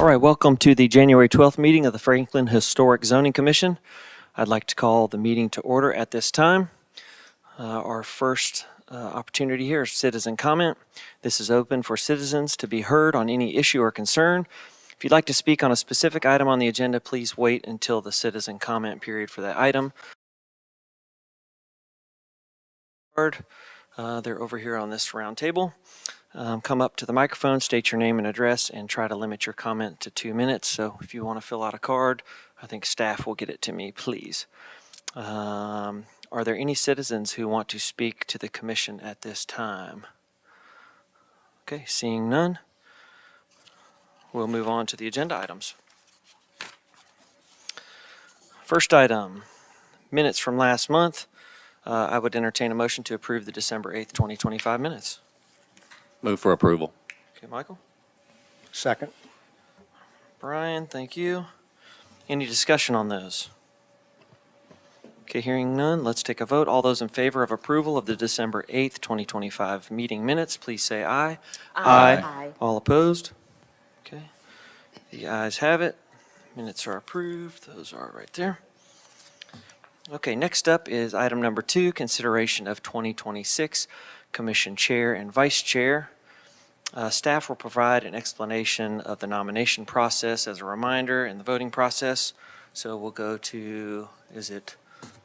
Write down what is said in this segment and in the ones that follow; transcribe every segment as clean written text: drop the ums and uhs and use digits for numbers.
All right, welcome to the January 12th meeting of the Franklin Historic Zoning Commission. I'd like to call the meeting to order at this time. Our first opportunity here is citizen comment. This is open for citizens to be heard on any issue or concern. If you'd like to speak on a specific item on the agenda, please wait until the citizen comment period for that item. They're over here on this round table. Come up to the microphone, state your name and address, and try to limit your comment to 2 minutes. So if you want to fill out a card, I think staff will get it to me, please. Are there any citizens who want to speak to the commission at this time? Okay, seeing none, we'll move on to the agenda items. First item, minutes from last month. I would entertain a motion to approve the December 8th, 2025 minutes. Move for approval. Okay, Michael? Second. Brian, thank you. Any discussion on those? Okay, hearing none, let's take a vote. All those in favor of approval of the December 8th, 2025 meeting minutes, please say aye. Aye. All opposed? Okay, the ayes have it. Minutes are approved. Those are right there. Okay, next up is item number 2, consideration of 2026 Commission Chair and Vice Chair. Staff will provide an explanation of the nomination process as a reminder in the voting process. So we'll go to, is it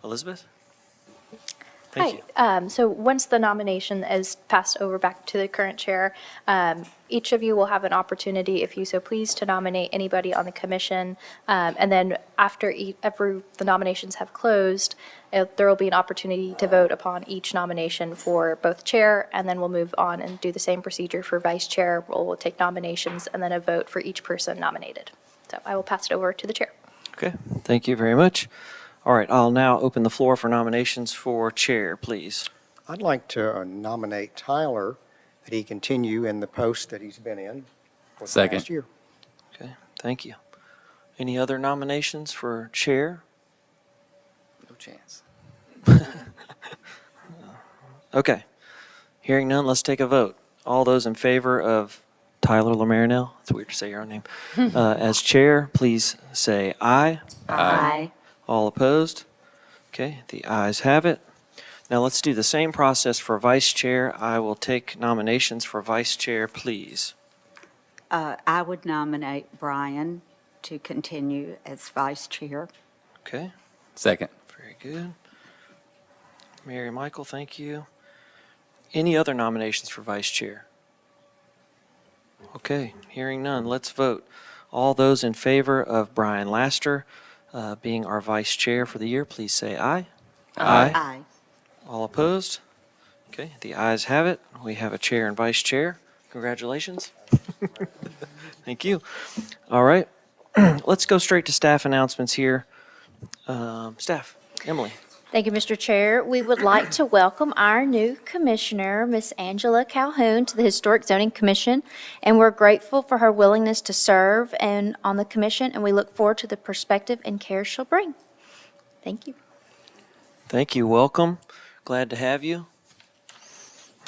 Elizabeth? Thank you. Hi. So once the nomination is passed over back to the current chair, each of you will have an opportunity, if you so please, to nominate anybody on the commission. And then after the nominations have closed, there will be an opportunity to vote upon each nomination for both chair, and then we'll move on and do the same procedure for vice chair. We'll take nominations and then a vote for each person nominated. So I will pass it over to the chair. Okay, thank you very much. All right, I'll now open the floor for nominations for chair, please. I'd like to nominate Tyler that he continue in the post that he's been in for the Second. past year. Okay, thank you. Any other nominations for chair? No chance. Okay, hearing none, let's take a vote. All those in favor of Tyler LaMarinelle, it's weird to say your own name, as chair, please say aye. Aye. All opposed? Okay, the ayes have it. Now let's do the same process for vice chair. I will take nominations for vice chair, please. I would nominate Brian to continue as vice chair. Okay, Second. very good. Mary Michael, thank you. Any other nominations for vice chair? Okay, hearing none, let's vote. All those in favor of Brian Laster being our vice chair for the year, please say aye. Aye. All opposed? Okay, the ayes have it. We have a chair and vice chair. Congratulations. Thank you. All right, let's go straight to staff announcements here. Staff, Emily. Thank you, Mr. Chair. We would like to welcome our new commissioner, Miss Angela Calhoun, to the Historic Zoning Commission, and we're grateful for her willingness to serve on the commission, and we look forward to the perspective and care she'll bring. Thank you. Thank you. Welcome. Glad to have you.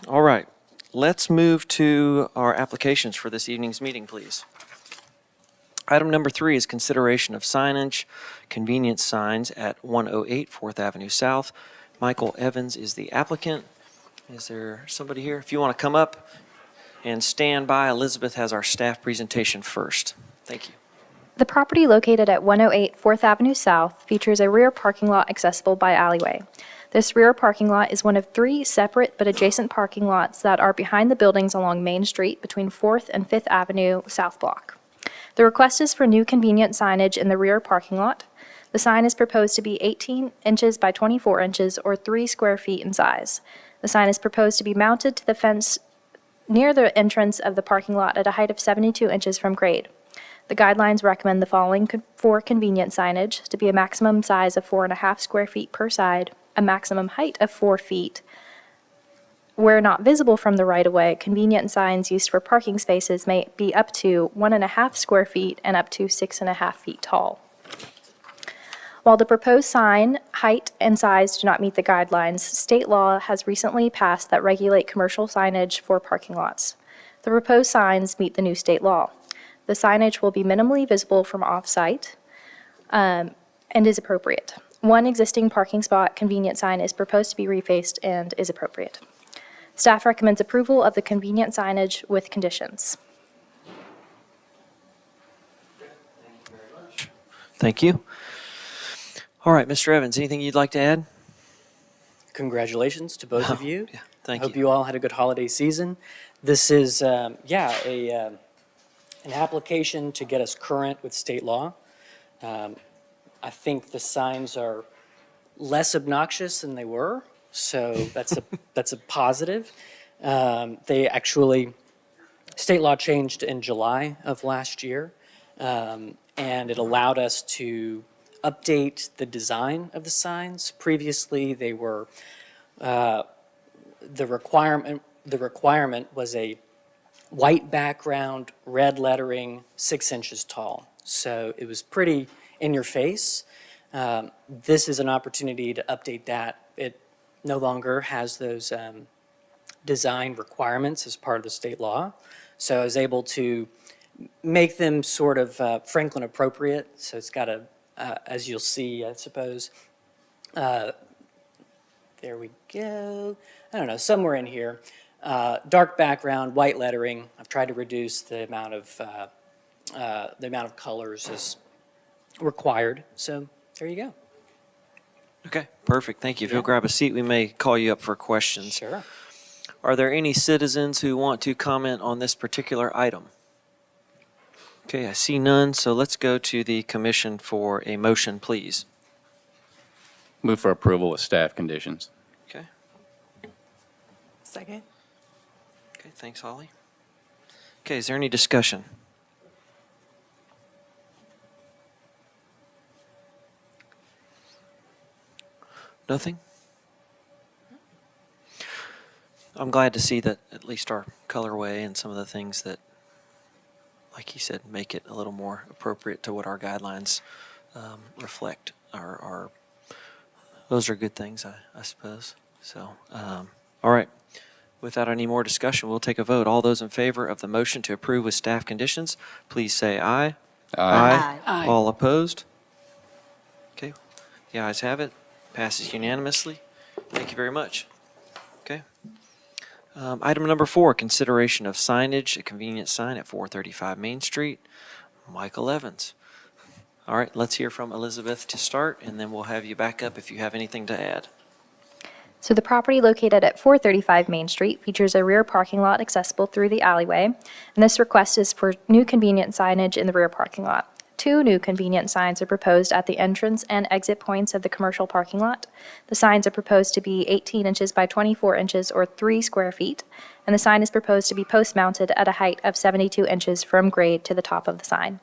All right, let's move to our applications for this evening's meeting, please. Item number 3 is consideration of signage, convenience signs at 108 4th Avenue South. Michael Evans is the applicant. Is there somebody here? If you want to come up and stand by, Elizabeth has our staff presentation first. Thank you. The property located at 108 4th Avenue South features a rear parking lot accessible by alleyway. This rear parking lot is one of 3 separate but adjacent parking lots that are behind the buildings along Main Street between 4th and 5th Avenue South Block. The request is for new convenient signage in the rear parking lot. The sign is proposed to be 18 inches by 24 inches or 3 square feet in size. The sign is proposed to be mounted to the fence near the entrance of the parking lot at a height of 72 inches from grade. The guidelines recommend the following for convenient signage: to be a maximum size of 4.5 square feet per side, a maximum height of 4 feet. Where not visible from the right-of-way, convenient signs used for parking spaces may be up to 1.5 square feet and up to 6.5 feet tall. While the proposed sign height and size do not meet the guidelines, state law has recently passed that regulate commercial signage for parking lots. The proposed signs meet the new state law. The signage will be minimally visible from off-site and is appropriate. One existing parking spot convenience sign is proposed to be refaced and is appropriate. Staff recommends approval of the convenient signage with conditions. Thank you. All right, Mr. Evans, anything you'd like to add? Congratulations to both of you. Yeah, thank Hope you. you all had a good holiday season. This is, an application to get us current with state law. I think the signs are less obnoxious than they were, so that's a positive. They actually, state law changed in July of last year, and it allowed us to update the design of the signs. Previously, they were, the requirement was a white background, red lettering, 6 inches tall. So it was pretty in your face. This is an opportunity to update that. It no longer has those design requirements as part of the state law. So I was able to make them sort of Franklin appropriate. So it's got a, as you'll see, I suppose, there we go. I don't know, somewhere in here. Dark background, white lettering. I've tried to reduce the amount of colors as required. So there you go. Okay, perfect. Thank you. If you'll grab a seat, we may call you up for questions. Sure. Are there any citizens who want to comment on this particular item? Okay, I see none, so let's go to the commission for a motion, please. Move for approval with staff conditions. Okay. Second. Okay, thanks, Holly. Okay, is there any discussion? Nothing? I'm glad to see that at least our colorway and some of the things that, like you said, make it a little more appropriate to what our guidelines reflect are those are good things, I suppose. So, all right. Without any more discussion, we'll take a vote. All those in favor of the motion to approve with staff conditions, please say aye. Aye. Aye. All opposed? Okay, the ayes have it. Passes unanimously. Thank you very much. Okay. Item number 4, consideration of signage, a convenience sign at 435 Main Street. Michael Evans. All right, let's hear from Elizabeth to start, and then we'll have you back up if you have anything to add. So the property located at 435 Main Street features a rear parking lot accessible through the alleyway, and this request is for new convenient signage in the rear parking lot. 2 new convenient signs are proposed at the entrance and exit points of the commercial parking lot. The signs are proposed to be 18 inches by 24 inches or 3 square feet, and the sign is proposed to be post-mounted at a height of 72 inches from grade to the top of the sign.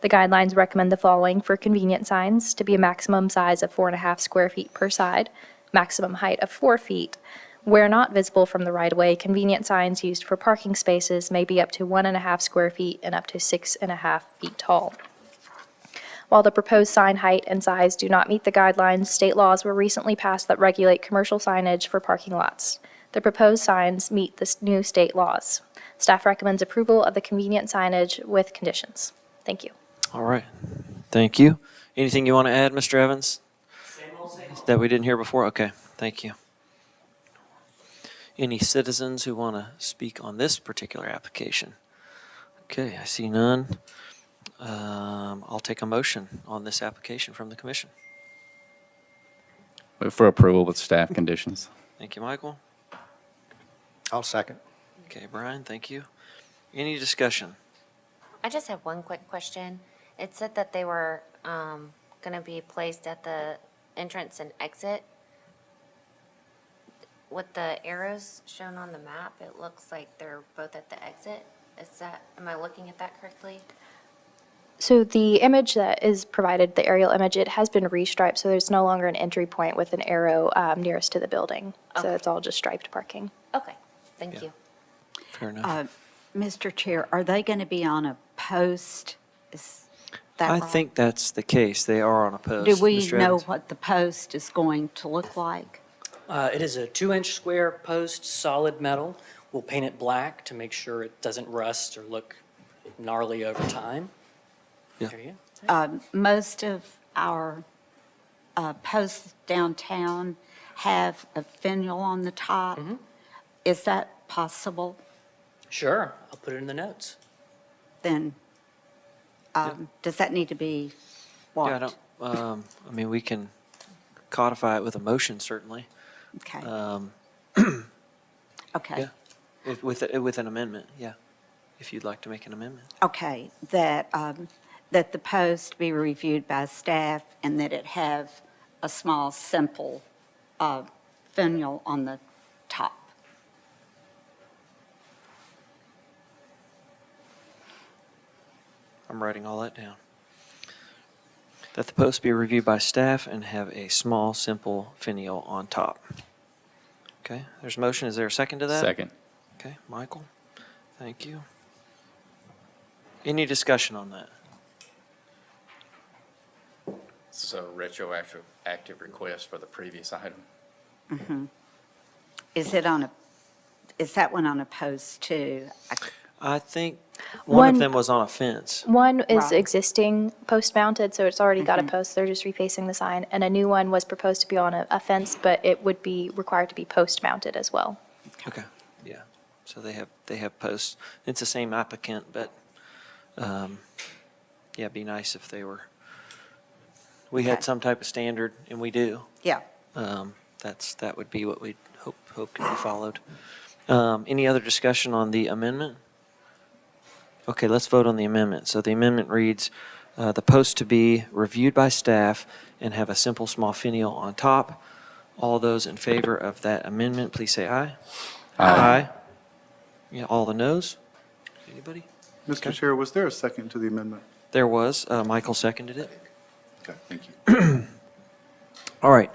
The guidelines recommend the following for convenient signs: to be a maximum size of 4.5 square feet per side, maximum height of 4 feet. Where not visible from the right-of-way, convenient signs used for parking spaces may be up to 1.5 square feet and up to 6.5 feet tall. While the proposed sign height and size do not meet the guidelines, state laws were recently passed that regulate commercial signage for parking lots. The proposed signs meet the new state laws. Staff recommends approval of the convenient signage with conditions. Thank you. All right, thank you. Anything you want to add, Mr. Evans? That we didn't hear before? Okay, thank you. Any citizens who want to speak on this particular application? Okay, I see none. I'll take a motion on this application from the commission. Move for approval with staff conditions. Thank you, Michael. I'll second. Okay, Brian, thank you. Any discussion? I just have one quick question. It said that they were going to be placed at the entrance and exit. With the arrows shown on the map, it looks like they're both at the exit. Am I looking at that correctly? So the image that is provided, the aerial image, it has been restriped, so there's no longer an entry point with an arrow nearest to the building. So Okay. it's all just striped parking. Okay, thank you. Fair enough. Mr. Chair, are they going to be on a post? Is that I right? think that's the case. They are on a post. Do we Mr. know Evans? what the post is going to look like? It is a 2-inch square post, solid metal. We'll paint it black to make sure it doesn't rust or look gnarly over time. Yeah. There you go. Most of our posts downtown have a finial on the top. Is that possible? Sure, I'll put it in the notes. Then, does that need to be what? Yeah, I don't, I mean, we can codify it with a motion, certainly. Okay, Um, okay. yeah. With an amendment, yeah, if you'd like to make an amendment. Okay, that the post be reviewed by staff and that it have a small, simple finial on the top. I'm writing all that down. That the post be reviewed by staff and have a small, simple finial on top. Okay, there's a motion. Is there a second to that? Second. Okay, Michael, thank you. Any discussion on that? This is a retroactive active request for the previous item. Is that one on a post too? I think one of One- them was on a fence. One is Right. existing post-mounted, so it's already got a post, they're just refacing the sign. And a new one was proposed to be on a fence, but it would be required to be post-mounted as well. Okay, yeah. So they have posts. It's the same applicant, but, yeah, it'd be nice if they were, we had Okay. some type of standard, and we do. Yeah. That would be what we'd hope could be followed. Any other discussion on the amendment? Okay, let's vote on the amendment. So the amendment reads, the post to be reviewed by staff and have a simple small finial on top. All those in favor of that amendment, please say aye. Aye. Yeah, all the noes? Anybody? Mr. Chair, was there a second to the amendment? There was, Michael seconded it. Okay, thank you. All right,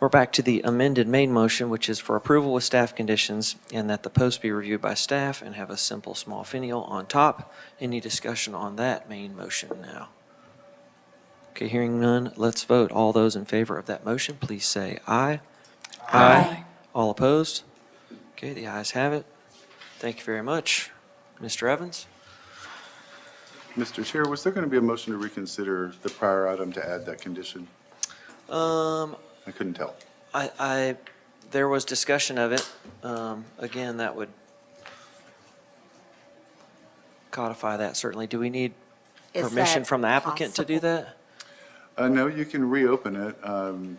we're back to the amended main motion, which is for approval with staff conditions and that the post be reviewed by staff and have a simple small finial on top. Any discussion on that main motion now? Okay, hearing none, let's vote. All those in favor of that motion, please say aye. Aye. All opposed? Okay, the ayes have it. Thank you very much. Mr. Evans? Mr. Chair, was there going to be a motion to reconsider the prior item to add that condition? I couldn't tell. There was discussion of it. Again, that would codify that certainly. Do we need Is permission that from the applicant to do possible? that? No, you can reopen it.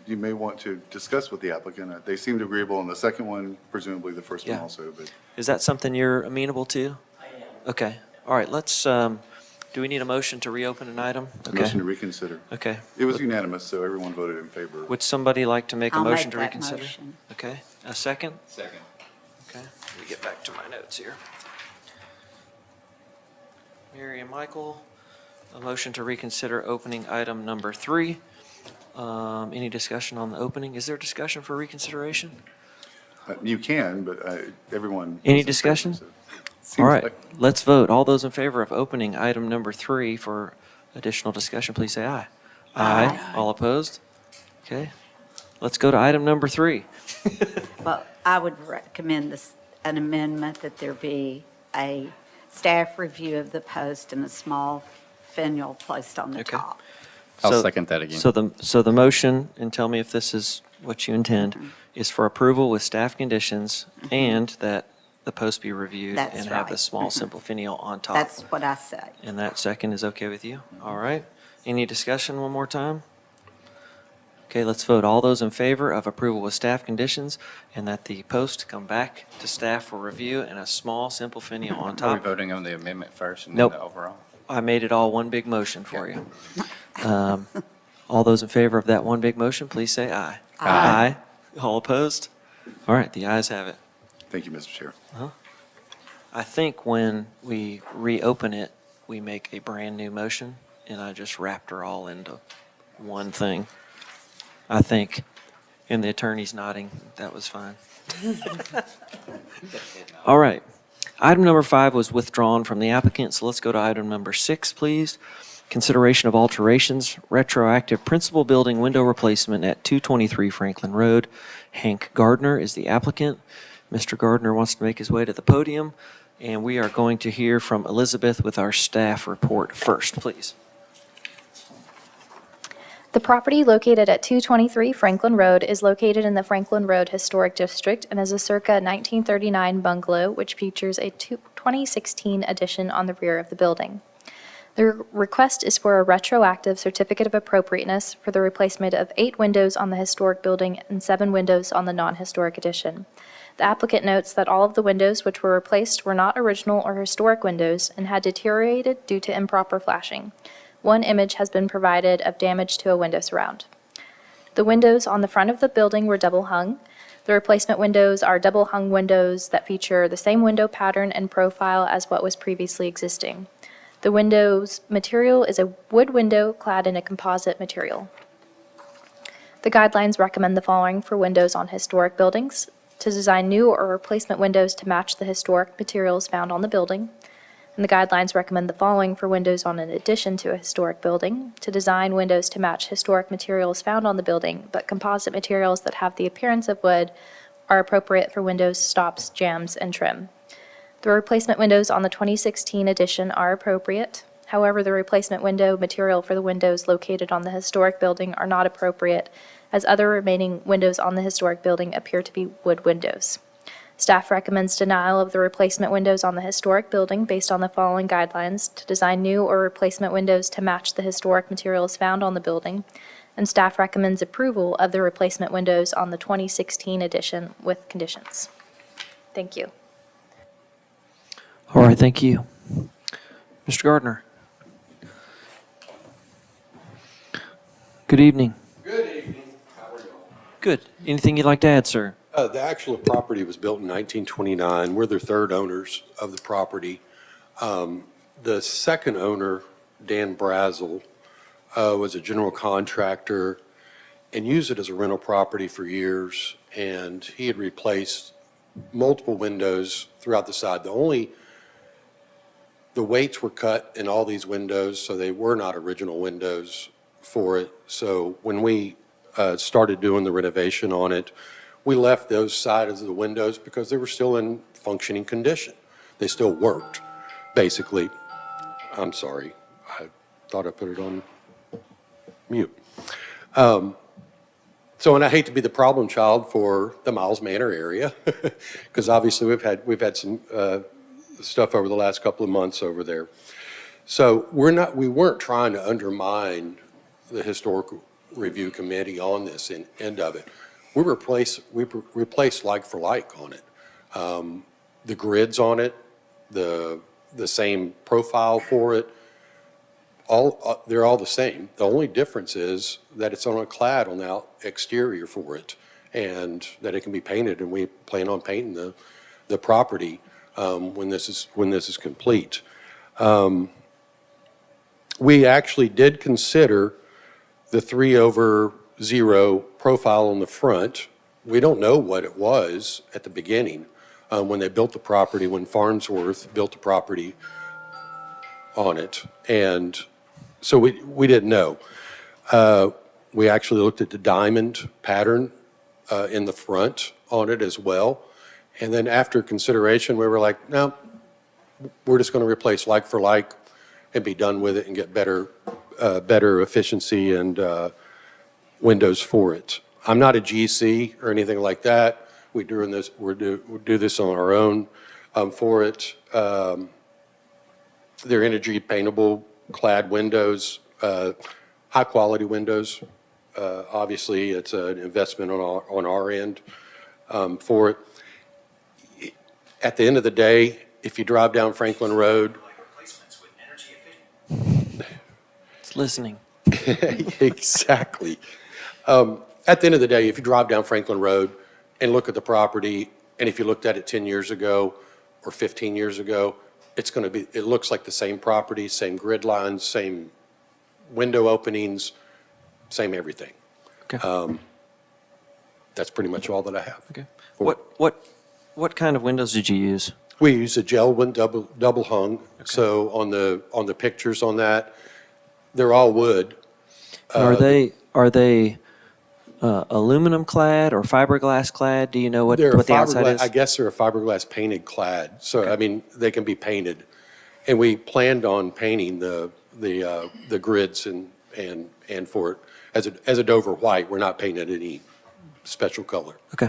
You may want to discuss with the applicant. They seemed agreeable on the second one, presumably the first one Yeah. also, but Is that something you're amenable to? I am. Okay, all right, let's, do we need a motion to reopen an item? Okay. motion to reconsider. Okay. It was unanimous, so everyone voted in favor. Would somebody like to make a I'll motion make to that reconsider? motion. Okay, a second? Second. Okay, let me get back to my notes here. Mary and Michael, a motion to reconsider opening item number 3. Any discussion on the opening? Is there discussion for reconsideration? You can, but everyone. Any was in favor, discussion? so it All seems right, like- let's vote. All those in favor of opening item number 3 for additional discussion, please say aye. Aye. All opposed? Okay, let's go to item number 3. Well, I would recommend an amendment that there be a staff review of the post and a small finial placed on the Okay. top. I'll So- second that again. So the motion, and tell me if this is what you intend, is for approval with staff conditions and that the post be reviewed That's and have the right. small simple finial on top. That's what I say. And that second is okay with you? All right. Any discussion one more time? Okay, let's vote. All those in favor of approval with staff conditions and that the post come back to staff for review and a small simple finial on Are we top? voting on the amendment first and then Nope. the overall? I made it all one big motion for you. All those in favor of that one big motion, please say aye. Aye. All opposed? All right, the ayes have it. Thank you, Mr. Chair. I think when we reopen it, we make a brand-new motion, and I just wrapped her all into one thing. I think, and the attorney's nodding, that was fine. All right. Item number 5 was withdrawn from the applicant, so let's go to item number 6, please. Consideration of alterations, retroactive principal building window replacement at 223 Franklin Road. Hank Gardner is the applicant. Mr. Gardner wants to make his way to the podium And we are going to hear from Elizabeth with our staff report first, please. The property located at 223 Franklin Road is located in the Franklin Road Historic District and is a circa 1939 bungalow which features a 2016 addition on the rear of the building. The request is for a retroactive certificate of appropriateness for the replacement of 8 windows on the historic building and 7 windows on the non-historic addition. The applicant notes that all of the windows which were replaced were not original or historic windows and had deteriorated due to improper flashing. One image has been provided of damage to a window surround. The windows on the front of the building were double hung. The replacement windows are double hung windows that feature the same window pattern and profile as what was previously existing. The window's material is a wood window clad in a composite material. The guidelines recommend the following for windows on historic buildings: to design new or replacement windows to match the historic materials found on the building. And the guidelines recommend the following for windows on an addition to a historic building: to design windows to match historic materials found on the building, but composite materials that have the appearance of wood are appropriate for windows, stops, jambs, and trim. The replacement windows on the 2016 addition are appropriate. However, the replacement window material for the windows located on the historic building are not appropriate, as other remaining windows on the historic building appear to be wood windows. Staff recommends denial of the replacement windows on the historic building based on the following guidelines: to design new or replacement windows to match the historic materials found on the building, and staff recommends approval of the replacement windows on the 2016 addition with conditions. Thank you. All right, thank you. Mr. Gardner. Good evening. Good evening. How are y'all? Good. Anything you'd like to add, sir? The actual property was built in 1929. We're the third owners of the property. The second owner, Dan Brazel, was a general contractor and used it as a rental property for years. And he had replaced multiple windows throughout the side. The weights were cut in all these windows, so they were not original windows for it. So when we started doing the renovation on it, we left those sides of the windows because they were still in functioning condition. They still worked, basically. I'm sorry. I thought I put it on mute. So, and I hate to be the problem child for the Miles Manor area, because obviously we've had some stuff over the last couple of months over there. So we weren't trying to undermine the historical review committee on this end of it. We replaced like for like on it. The grids on it, the same profile for it, they're all the same. The only difference is that it's on a clad on the exterior for it, and that it can be painted, and we plan on painting the property when this is complete. We actually did consider the 3/0 profile on the front. We don't know what it was at the beginning when they built the property, when Farnsworth built the property on it, and so we didn't know. We actually looked at the diamond pattern in the front on it as well. And then after consideration, we were like, no, we're just going to replace like for like and be done with it and get better efficiency and windows for it. I'm not a GC or anything like that. We do this on our own for it. They're energy paintable clad windows, high quality windows. Obviously, it's an investment on our end for it. At the end of the day, if you drive down Franklin Road, It's listening. exactly. At the end of the day, if you drive down Franklin Road and look at the property, and if you looked at it 10 years ago or 15 years ago, it looks like the same property, same grid lines, same window openings, same everything. Okay. That's pretty much all that I have. Okay. What kind of windows did you use? We use a gel one double hung. So on the pictures on that, they're all wood. Are they aluminum clad or fiberglass clad? Do you know what They're the outside fiberglass, is? I guess they're a fiberglass painted clad, so, I mean, they can be painted. And we planned on painting the grids and for it as a Dover white. We're not painting it any special color. Okay.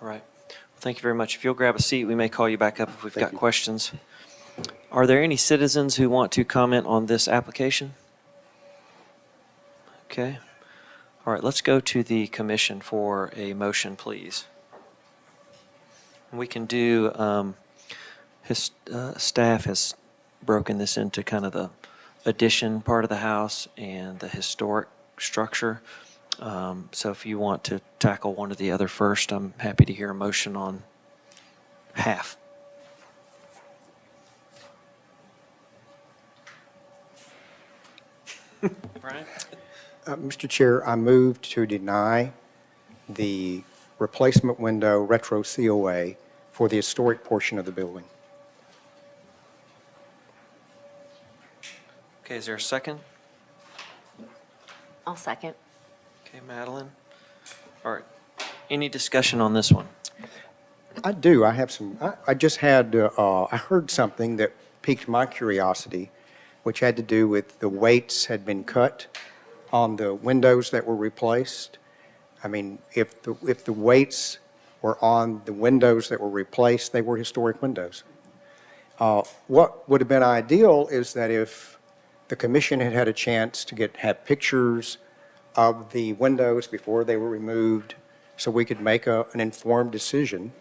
All right. Well, thank you very much. If you'll grab a seat, we may call you back up if we've got questions. Are there any citizens who want to comment on this application? Okay. All right, let's go to the commission for a motion, please. We can do, staff has broken this into kind of the addition part of the house and the historic structure. So if you want to tackle one or the other first, I'm happy to hear a motion on half. Brian? Mr. Chair, I move to deny the replacement window retro COA for the historic portion of the building. Okay, is there a second? I'll second. Okay, Madeline. All right. Any discussion on this one? I do. I have some, I just had, I heard something that piqued my curiosity, which had to do with the weights had been cut on the windows that were replaced. I mean, if the weights were on the windows that were replaced, they were historic windows. What would have been ideal is that if the commission had had a chance to have pictures of the windows before they were removed, so we could make an informed decision.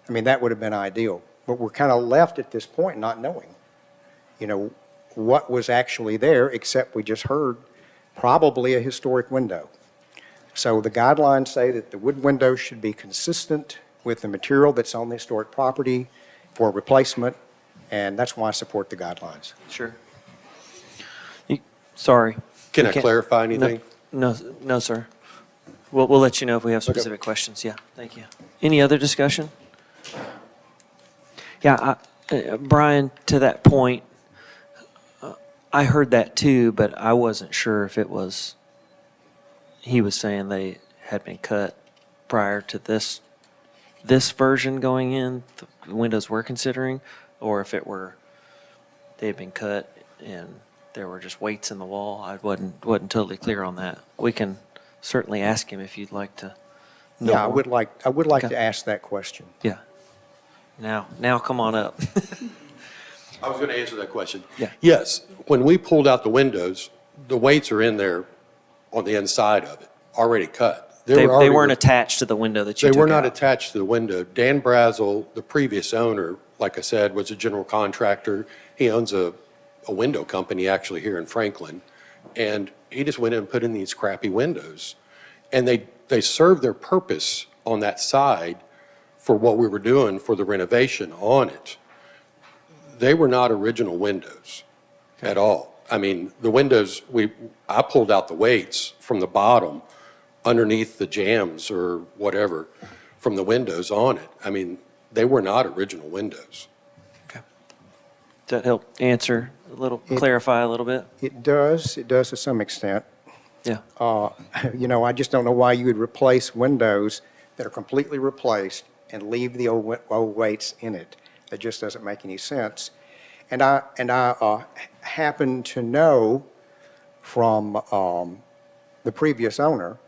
I mean, that would have been ideal. But we're kind of left at this point not knowing, what was actually there, except we just heard probably a historic window. So the guidelines say that the wood windows should be consistent with the material that's on the historic property for replacement, and that's why I support the guidelines. Sure. Sorry. Can We I can't- clarify No, anything? no, sir. We'll let you know if we have specific questions. Yeah, thank you. Any other discussion? Yeah, Brian, to that point, I heard that too, but I wasn't sure if it was, he was saying they had been cut prior to this version going in, the windows we're considering, or if it were, they had been cut and there were just weights in the wall. I wasn't totally clear on that. We can certainly ask him if you'd like to know Yeah, I more. would like Okay. to ask that question. Yeah. Now come on up. I was going to answer that question. Yeah. Yes, when we pulled out the windows, the weights are in there on the inside of it, already cut. They already weren't attached to the window that you They took were not out. attached to the window. Dan Brazel, the previous owner, like I said, was a general contractor. He owns a window company actually here in Franklin. And he just went in and put in these crappy windows. And they served their purpose on that side for what we were doing for the renovation on it. They were not original windows at all. I mean, the windows, I pulled out the weights from the bottom underneath the jambs or whatever from the windows on it. I mean, they were not original windows. Does that help answer clarify a little bit? It does to some extent. Yeah. I just don't know why you would replace windows that are completely replaced and leave the old weights in it. That just doesn't make any sense. And I happen to know from the previous owner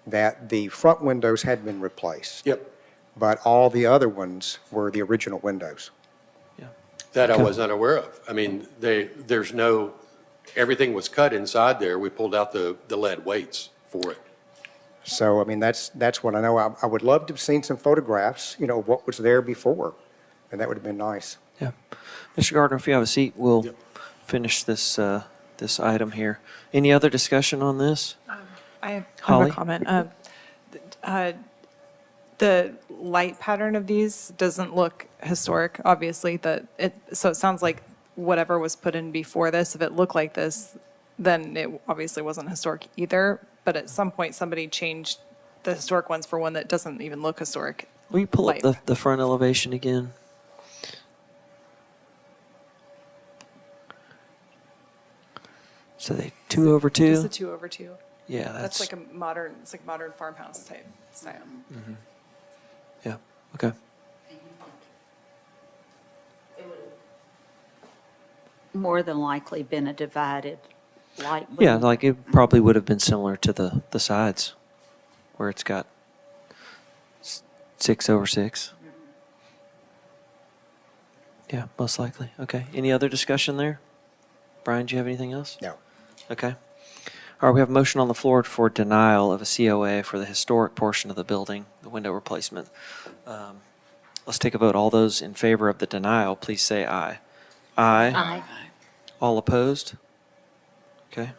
that the front windows had been replaced. Yep. But all the other ones were the original windows. That I was not aware of. I mean, everything was cut inside there. We pulled out the lead weights for it. So, I mean, that's what I know. I would love to have seen some photographs, of what was there before, and that would have been nice. Yeah. Mr. Gardner, if you have a seat, we'll Yep. finish this item here. Any other discussion on this? I have Holly? a comment. The light pattern of these doesn't look historic, obviously, so it sounds like whatever was put in before this, if it looked like this, then it obviously wasn't historic either. But at some point, somebody changed the historic ones for one that doesn't even look historic. Will you pull up Light. the front elevation again? So they 2/2? Just a 2/2. Yeah, That's that's, like a modern, it's like modern farmhouse type style. yeah, okay. More than likely been a divided light. Yeah, window. like it probably would have been similar to the sides where it's got 6/6. Yeah, most likely. Okay. Any other discussion there? Brian, do you have anything else? No. Okay. All right, we have a motion on the floor for denial of a COA for the historic portion of the building, the window replacement. Let's take a vote. All those in favor of the denial, please say aye. Aye. Aye. All opposed? Okay.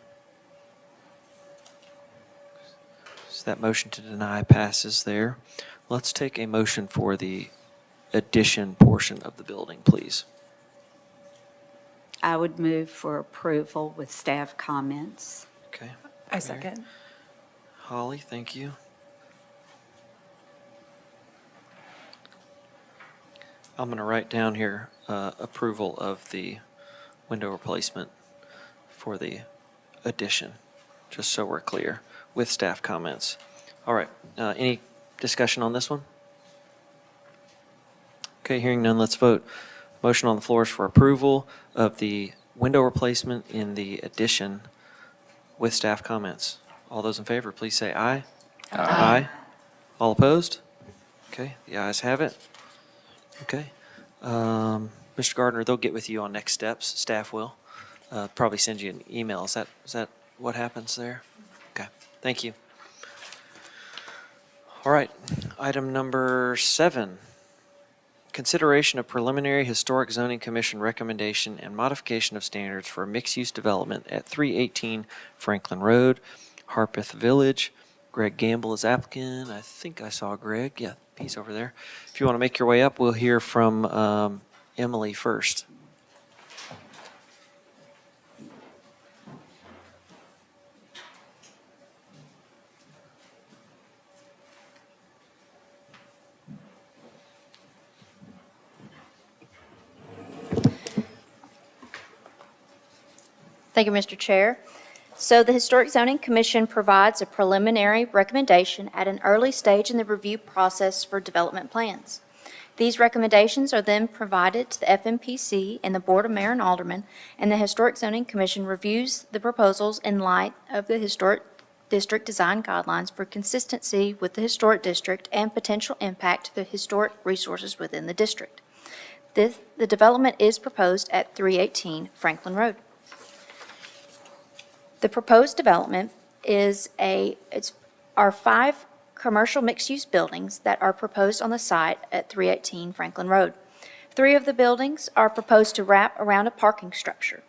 So that motion to deny passes there. Let's take a motion for the addition portion of the building, please. I would move for approval with staff comments. Okay. I second. Holly, thank you. I'm going to write down here approval of the window replacement for the addition, just so we're clear, with staff comments. All right, any discussion on this one? Okay, hearing none, let's vote. Motion on the floor is for approval of the window replacement in the addition with staff comments. All those in favor, please say aye. Aye. All opposed? Okay, the ayes have it. Okay. Mr. Gardner, they'll get with you on next steps. Staff will. Probably send you an email. Is that what happens there? Okay, thank you. All right, item number 7. Consideration of preliminary Historic Zoning Commission recommendation and modification of standards for a mixed-use development at 318 Franklin Road, Harpeth Village. Greg Gamble is applicant. I think I saw Greg. Yeah, he's over there. If you want to make your way up, we'll hear from Emily first. Thank you, Mr. Chair. So the Historic Zoning Commission provides a preliminary recommendation at an early stage in the review process for development plans. These recommendations are then provided to the FMPC and the Board of Mayor and Aldermen, and the Historic Zoning Commission reviews the proposals in light of the Historic District Design Guidelines for consistency with the Historic District and potential impact to the historic resources within the district. The development is proposed at 318 Franklin Road. The proposed development are 5 commercial mixed-use buildings that are proposed on the site at 318 Franklin Road. 3 of the buildings are proposed to wrap around a parking structure.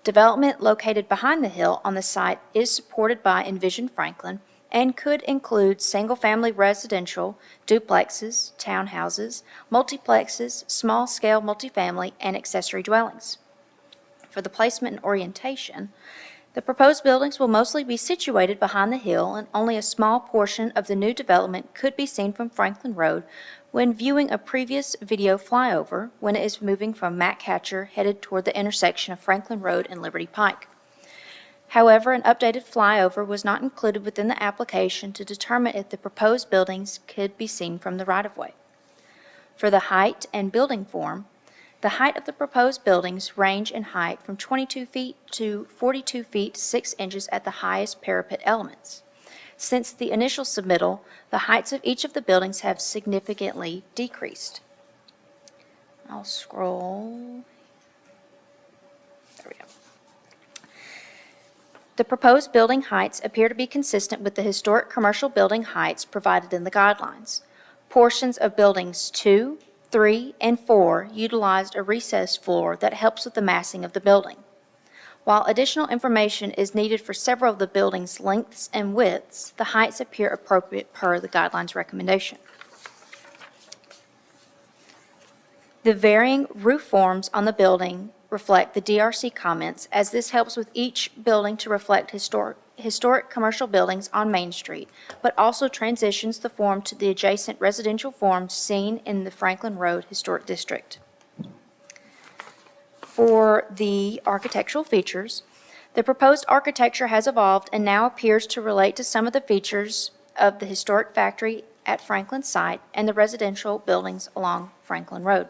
Development located behind the hill on the site is supported by Envision Franklin and could include single-family residential, duplexes, townhouses, multiplexes, small-scale multifamily, and accessory dwellings. For the placement and orientation, the proposed buildings will mostly be situated behind the hill, and only a small portion of the new development could be seen from Franklin Road when viewing a previous video flyover when it is moving from Mac Hatcher headed toward the intersection of Franklin Road and Liberty Pike. However, an updated flyover was not included within the application to determine if the proposed buildings could be seen from the right-of-way. For the height and building form, the height of the proposed buildings range in height from 22 feet to 42 feet 6 inches at the highest parapet elements. Since the initial submittal, the heights of each of the buildings have significantly decreased. I'll scroll. There we go. The proposed building heights appear to be consistent with the historic commercial building heights provided in the guidelines. Portions of buildings 2, 3, and 4 utilized a recessed floor that helps with the massing of the building. While additional information is needed for several of the building's lengths and widths, the heights appear appropriate per the guidelines recommendation. The varying roof forms on the building reflect the DRC comments, as this helps with each building to reflect historic commercial buildings on Main Street, but also transitions the form to the adjacent residential forms seen in the Franklin Road Historic District. For the architectural features, The proposed architecture has evolved and now appears to relate to some of the features of the historic factory at Franklin site and the residential buildings along Franklin Road.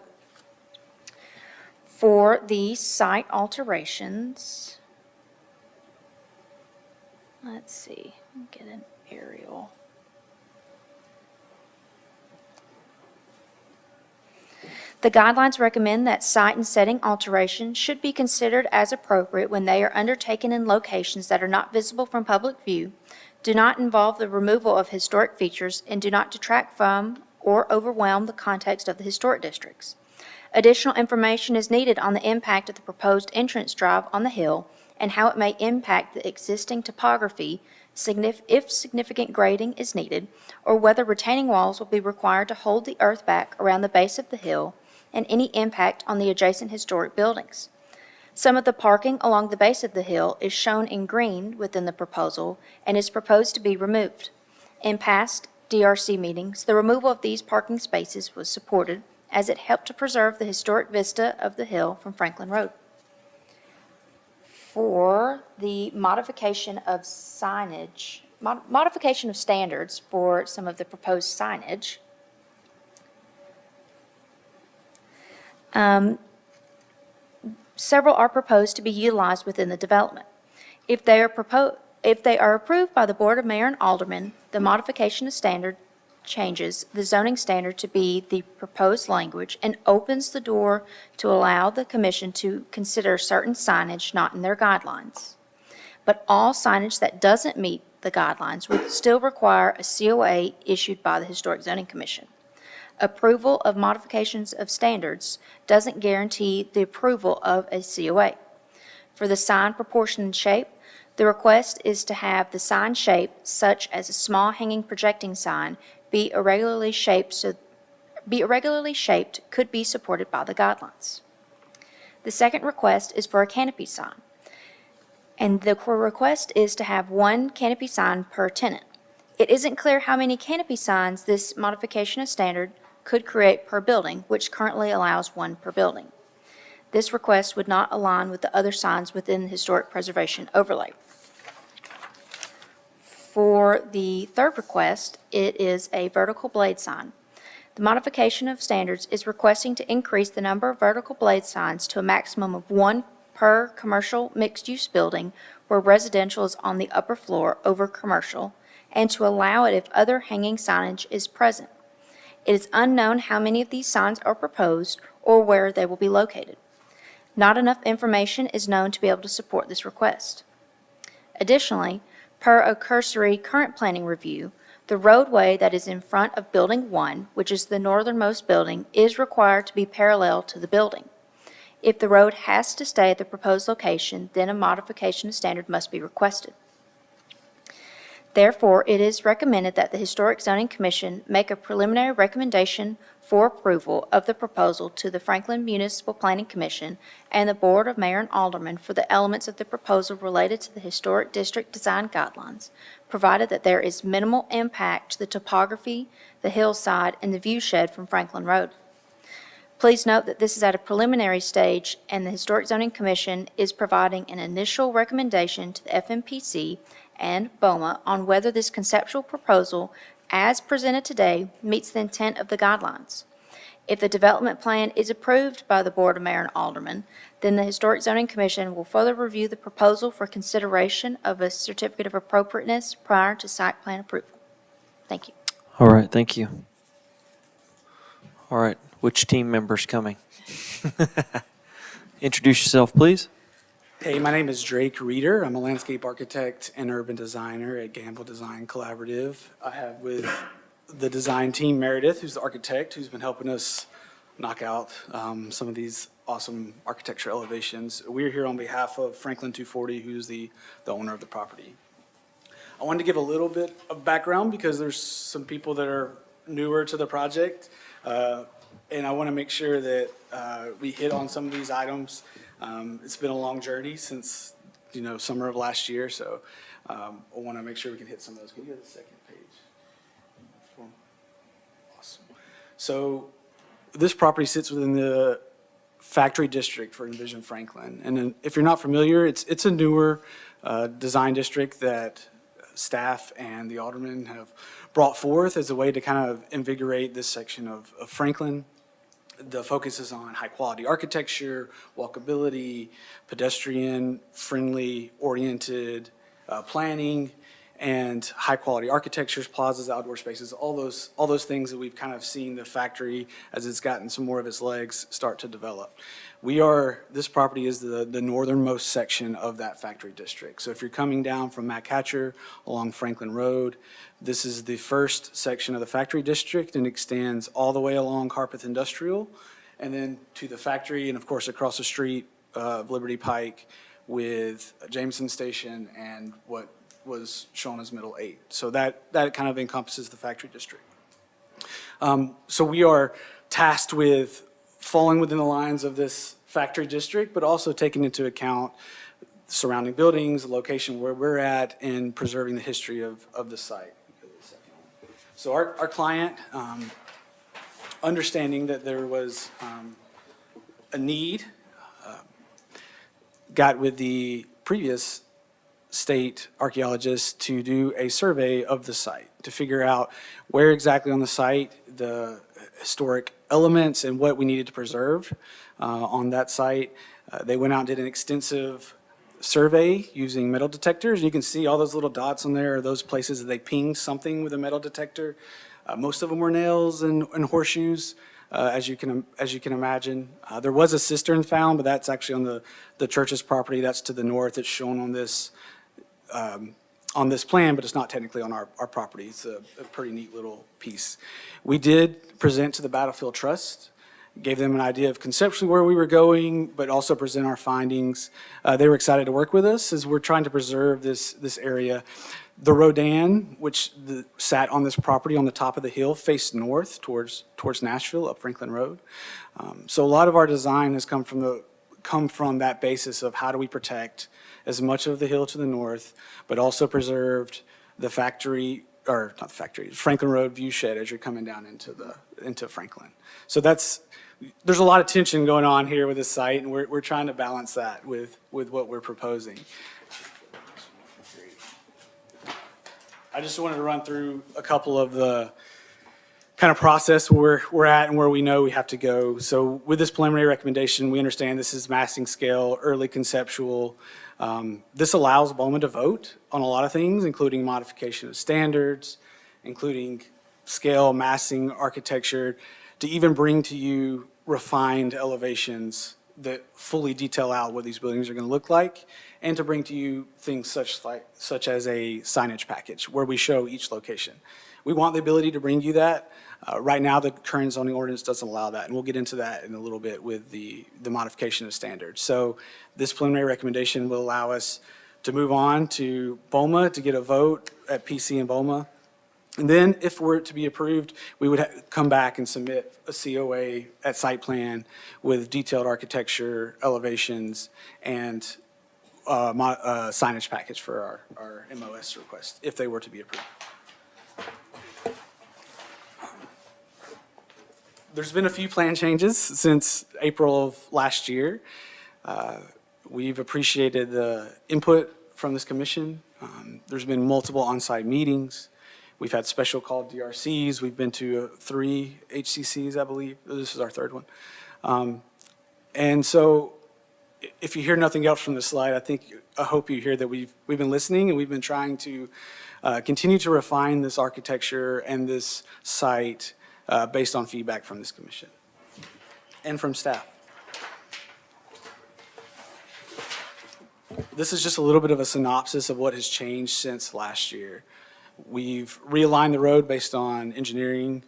For the site alterations, let's see, get an aerial. The guidelines recommend that site and setting alterations should be considered as appropriate when they are undertaken in locations that are not visible from public view, do not involve the removal of historic features, and do not detract from or overwhelm the context of the historic districts. Additional information is needed on the impact of the proposed entrance drive on the hill and how it may impact the existing topography, if significant grading is needed, or whether retaining walls will be required to hold the earth back around the base of the hill, and any impact on the adjacent historic buildings. Some of the parking along the base of the hill is shown in green within the proposal and is proposed to be removed. In past DRC meetings, the removal of these parking spaces was supported as it helped to preserve the historic vista of the hill from Franklin Road. For the modification of signage, modification of standards for some of the proposed signage, several are proposed to be utilized within the development. If they are approved by the Board of Mayor and Aldermen, the modification of standard changes the zoning standard to be the proposed language and opens the door to allow the commission to consider certain signage not in their guidelines. But all signage that doesn't meet the guidelines would still require a COA issued by the Historic Zoning Commission. Approval of modifications of standards doesn't guarantee the approval of a COA. For the sign proportion and shape, the request is to have the sign shape, such as a small hanging projecting sign, be irregularly shaped could be supported by the guidelines. The second request is for a canopy sign, and the request is to have one canopy sign per tenant. It isn't clear how many canopy signs this modification of standard could create per building, which currently allows one per building. This request would not align with the other signs within the historic preservation overlay. For the third request, it is a vertical blade sign. The modification of standards is requesting to increase the number of vertical blade signs to a maximum of one per commercial mixed-use building where residential is on the upper floor over commercial, and to allow it if other hanging signage is present. It is unknown how many of these signs are proposed or where they will be located. Not enough information is known to be able to support this request. Additionally, per a cursory current planning review, the roadway that is in front of Building 1, which is the northernmost building, is required to be parallel to the building. If the road has to stay at the proposed location, then a modification of standard must be requested. Therefore, it is recommended that the Historic Zoning Commission make a preliminary recommendation for approval of the proposal to the Franklin Municipal Planning Commission and the Board of Mayor and Aldermen for the elements of the proposal related to the Historic District Design Guidelines, provided that there is minimal impact to the topography, the hillside, and the view shed from Franklin Road. Please note that this is at a preliminary stage, and the Historic Zoning Commission is providing an initial recommendation to the FMPC and BOMA on whether this conceptual proposal, as presented today, meets the intent of the guidelines. If the development plan is approved by the Board of Mayor and Aldermen, then the Historic Zoning Commission will further review the proposal for consideration of a certificate of appropriateness prior to site plan approval. Thank you. All right, thank you. All right, which team member's coming? Introduce yourself, please. Hey, my name is Drake Reeder. I'm a landscape architect and urban designer at Gamble Design Collaborative. I have with the design team Meredith, who's the architect, who's been helping us knock out some of these awesome architecture elevations. We're here on behalf of Franklin 240, who's the owner of the property. I wanted to give a little bit of background because there's some people that are newer to the project, and I want to make sure that we hit on some of these items. It's been a long journey since, summer of last year, so I want to make sure we can hit some of those. Can you go to the second page? Awesome. So this property sits within the factory district for Envision Franklin. And then if you're not familiar, it's a newer design district that staff and the aldermen have brought forth as a way to kind of invigorate this section of Franklin. The focus is on high-quality architecture, walkability, pedestrian-friendly oriented planning, and high-quality architectures, plazas, outdoor spaces, all those things that we've kind of seen the factory, as it's gotten some more of its legs, start to develop. This property is the northernmost section of that factory district. So if you're coming down from McCatcher along Franklin Road, this is the first section of the factory district and extends all the way along Harpeth Industrial, and then to the factory, and of course across the street of Liberty Pike with Jameson Station and what was shown as Middle 8. So that kind of encompasses the factory district. So we are tasked with falling within the lines of this factory district, but also taking into account surrounding buildings, the location where we're at, and preserving the history of the site. So our client, understanding that there was a need, got with the previous state archaeologists to do a survey of the site to figure out where exactly on the site the historic elements and what we needed to preserve on that site. They went out and did an extensive survey using metal detectors. You can see all those little dots on there are those places that they pinged something with a metal detector. Most of them were nails and horseshoes, as you can imagine. There was a cistern found, but that's actually on the church's property. That's to the north. It's shown on this plan, but it's not technically on our property. It's a pretty neat little piece. We did present to the Battlefield Trust, gave them an idea of conceptually where we were going, but also present our findings. They were excited to work with us as we're trying to preserve this area. The Rodan, which sat on this property on the top of the hill, faced north towards Nashville up Franklin Road. So a lot of our design has come from that basis of how do we protect as much of the hill to the north, but also preserved the factory, or not the factory, Franklin Road view shed as you're coming down into Franklin. So there's a lot of tension going on here with this site, and we're trying to balance that with what we're proposing. I just wanted to run through a couple of the kind of process where we're at and where we know we have to go. So with this preliminary recommendation, we understand this is massing scale, early conceptual. This allows Bowman to vote on a lot of things, including modification of standards, including scale, massing, architecture, to even bring to you refined elevations that fully detail out what these buildings are going to look like, and to bring to you things such as a signage package where we show each location. We want the ability to bring you that. Right now, the current zoning ordinance doesn't allow that, and we'll get into that in a little bit with the modification of standards. So this preliminary recommendation will allow us to move on to BOMA to get a vote at PC and BOMA. And then if we're to be approved, we would come back and submit a COA at site plan with detailed architecture, elevations, and signage package for our MOS request, if they were to be approved. There's been a few plan changes since April of last year. We've appreciated the input from this commission. There's been multiple on-site meetings. We've had special called DRCs. We've been to 3 HCCs, I believe. This is our third one. And so if you hear nothing else from this slide, I hope you hear that we've been listening, and we've been trying to continue to refine this architecture and this site based on feedback from this commission and from staff. This is just a little bit of a synopsis of what has changed since last year. We've realigned the road based on engineering,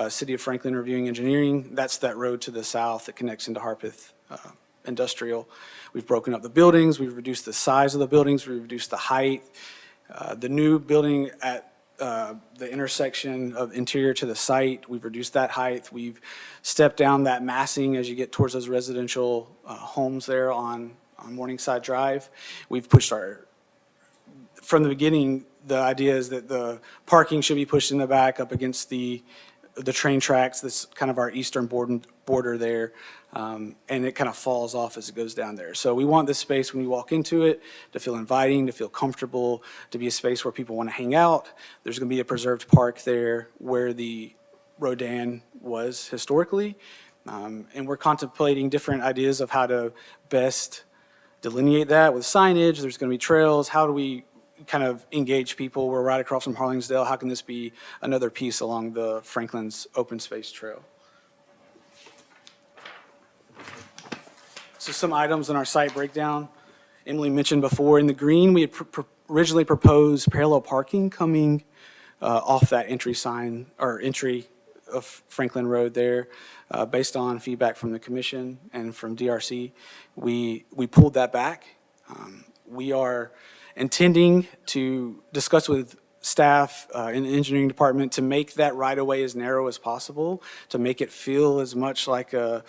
City of Franklin reviewing engineering. That's that road to the south that connects into Harpeth Industrial. We've broken up the buildings. We've reduced the size of the buildings. We've reduced the height. The new building at the intersection of interior to the site, we've reduced that height. We've stepped down that massing as you get towards those residential homes there on Morningside Drive. We've pushed from the beginning, the idea is that the parking should be pushed in the back up against the train tracks. That's kind of our eastern border there, and it kind of falls off as it goes down there. So we want this space when you walk into it to feel inviting, to feel comfortable, to be a space where people want to hang out. There's going to be a preserved park there where the Rodan was historically, and we're contemplating different ideas of how to best delineate that with signage. There's going to be trails. How do we kind of engage people? We're right across from Harlingsdale. How can this be another piece along the Franklin's open space trail? So some items in our site breakdown. Emily mentioned before, in the green, we had originally proposed parallel parking coming off that entry sign, or entry of Franklin Road there. Based on feedback from the commission and from DRC, we pulled that back. We are intending to discuss with staff in the engineering department to make that right-of-way as narrow as possible, to make it feel as much like a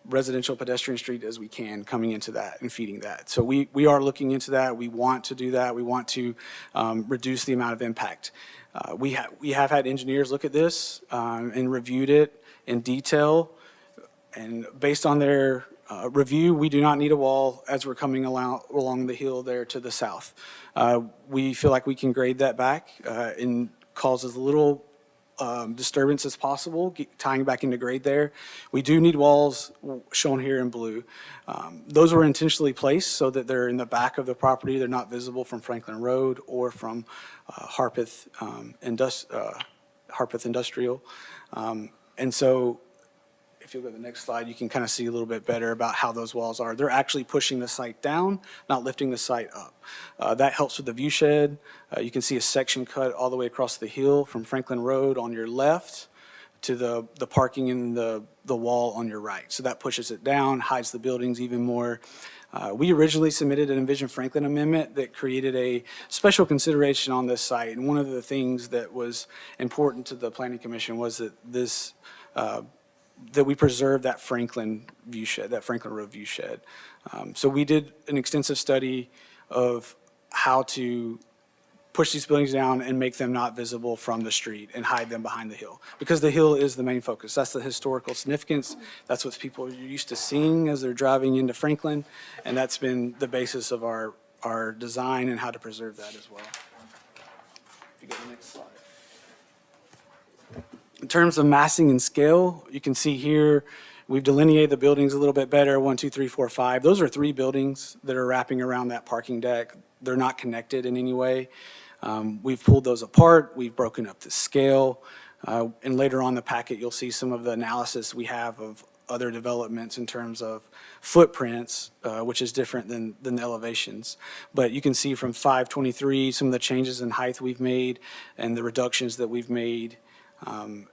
residential pedestrian street as we can coming into that and feeding that. So we are looking into that. We want to do that. We want to reduce the amount of impact. We have had engineers look at this and reviewed it in detail. And based on their review, we do not need a wall as we're coming along the hill there to the south. We feel like we can grade that back and cause as little disturbance as possible, tying back into grade there. We do need walls shown here in blue. Those were intentionally placed so that they're in the back of the property. They're not visible from Franklin Road or from Harpeth Industrial. And so if you go to the next slide, you can kind of see a little bit better about how those walls are. They're actually pushing the site down, not lifting the site up. That helps with the view shed. You can see a section cut all the way across the hill from Franklin Road on your left to the parking in the wall on your right. So that pushes it down, hides the buildings even more. We originally submitted an Envision Franklin amendment that created a special consideration on this site. And one of the things that was important to the Planning Commission was that that we preserve that Franklin view shed, that Franklin Road view shed. So we did an extensive study of how to push these buildings down and make them not visible from the street and hide them behind the hill. Because the hill is the main focus. That's the historical significance. That's what people are used to seeing as they're driving into Franklin. And that's been the basis of our design and how to preserve that as well. If you go to the next slide. In terms of massing and scale, you can see here, we've delineated the buildings a little bit better, 1, 2, 3, 4, 5. Those are 3 buildings that are wrapping around that parking deck. They're not connected in any way. We've pulled those apart. We've broken up the scale. And later on in the packet, you'll see some of the analysis we have of other developments in terms of footprints, which is different than the elevations. But you can see from 523, some of the changes in height we've made and the reductions that we've made.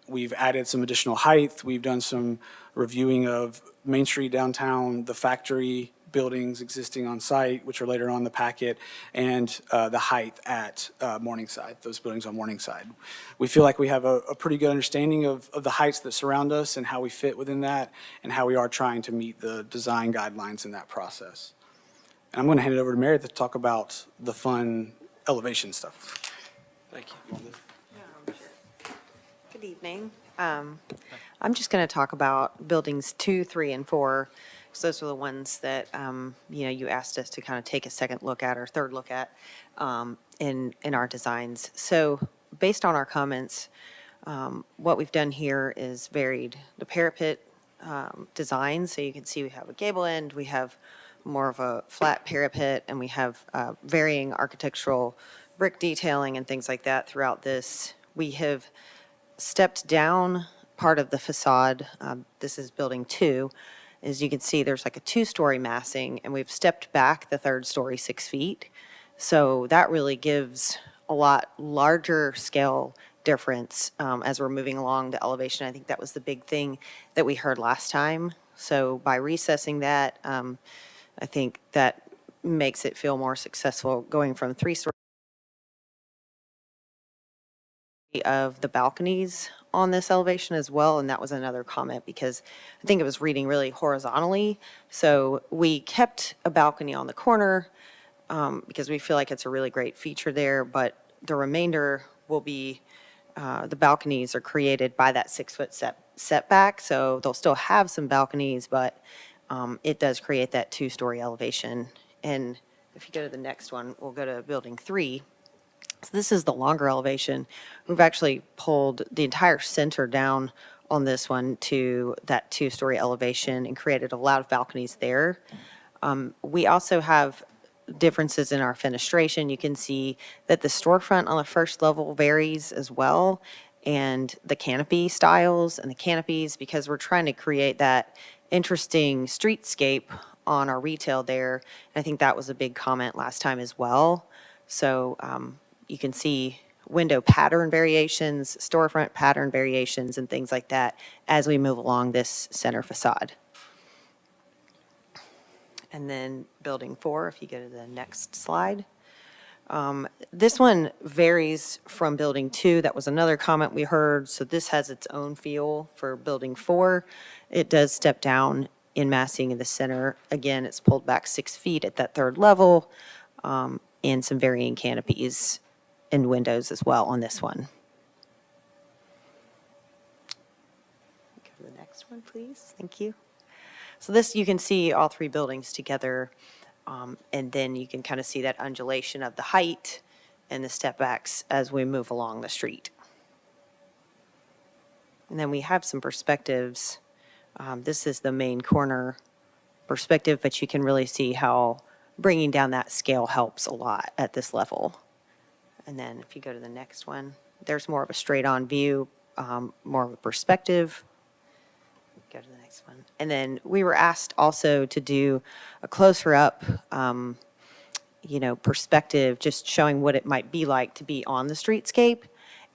We've added some additional height. We've done some reviewing of Main Street downtown, the factory buildings existing on site, which are later on in the packet, and the height at Morningside, those buildings on Morningside. We feel like we have a pretty good understanding of the heights that surround us and how we fit within that and how we are trying to meet the design guidelines in that process. And I'm going to hand it over to Meredith to talk about the fun elevation stuff. Thank you. Good evening. I'm just going to talk about buildings 2, 3, and 4. So those are the ones that, you asked us to kind of take a second look at or third look at in our designs. So based on our comments, what we've done here is varied the parapet design. So you can see we have a gable end, we have more of a flat parapet, and we have varying architectural brick detailing and things like that throughout this. We have stepped down part of the facade. This is building 2. As you can see, there's like a 2-story massing, and we've stepped back the 3rd story 6 feet. So that really gives a lot larger scale difference as we're moving along the elevation. I think that was the big thing that we heard last time. So by recessing that, I think that makes it feel more successful going from 3-story of the balconies on this elevation as well. And that was another comment because I think it was reading really horizontally. So we kept a balcony on the corner because we feel like it's a really great feature there, but the remainder will be, the balconies are created by that 6-foot setback, so they'll still have some balconies, but it does create that two-story elevation. And if you go to the next one, we'll go to Building 3. So this is the longer elevation. We've actually pulled the entire center down on this one to that two-story elevation and created a lot of balconies there. We also have differences in our fenestration. You can see that the storefront on the first level varies as well, and the canopy styles and the canopies, because we're trying to create that interesting streetscape on our retail there. And I think that was a big comment last time as well. So you can see window pattern variations, storefront pattern variations, and things like that as we move along this center facade. And then Building 4, if you go to the next slide. This one varies from Building 2. That was another comment we heard. So this has its own feel for Building 4. It does step down in massing in the center. Again, it's pulled back 6 feet at that third level, and some varying canopies and windows as well on this one. Go to the next one, please. Thank you. So this, you can see all three buildings together, and then you can kind of see that undulation of the height and the step backs as we move along the street. And then we have some perspectives. This is the main corner perspective, but you can really see how bringing down that scale helps a lot at this level. And then if you go to the next one, there's more of a straight-on view, more of a perspective. Go to the next one. And then we were asked also to do a closer up, perspective, just showing what it might be like to be on the streetscape.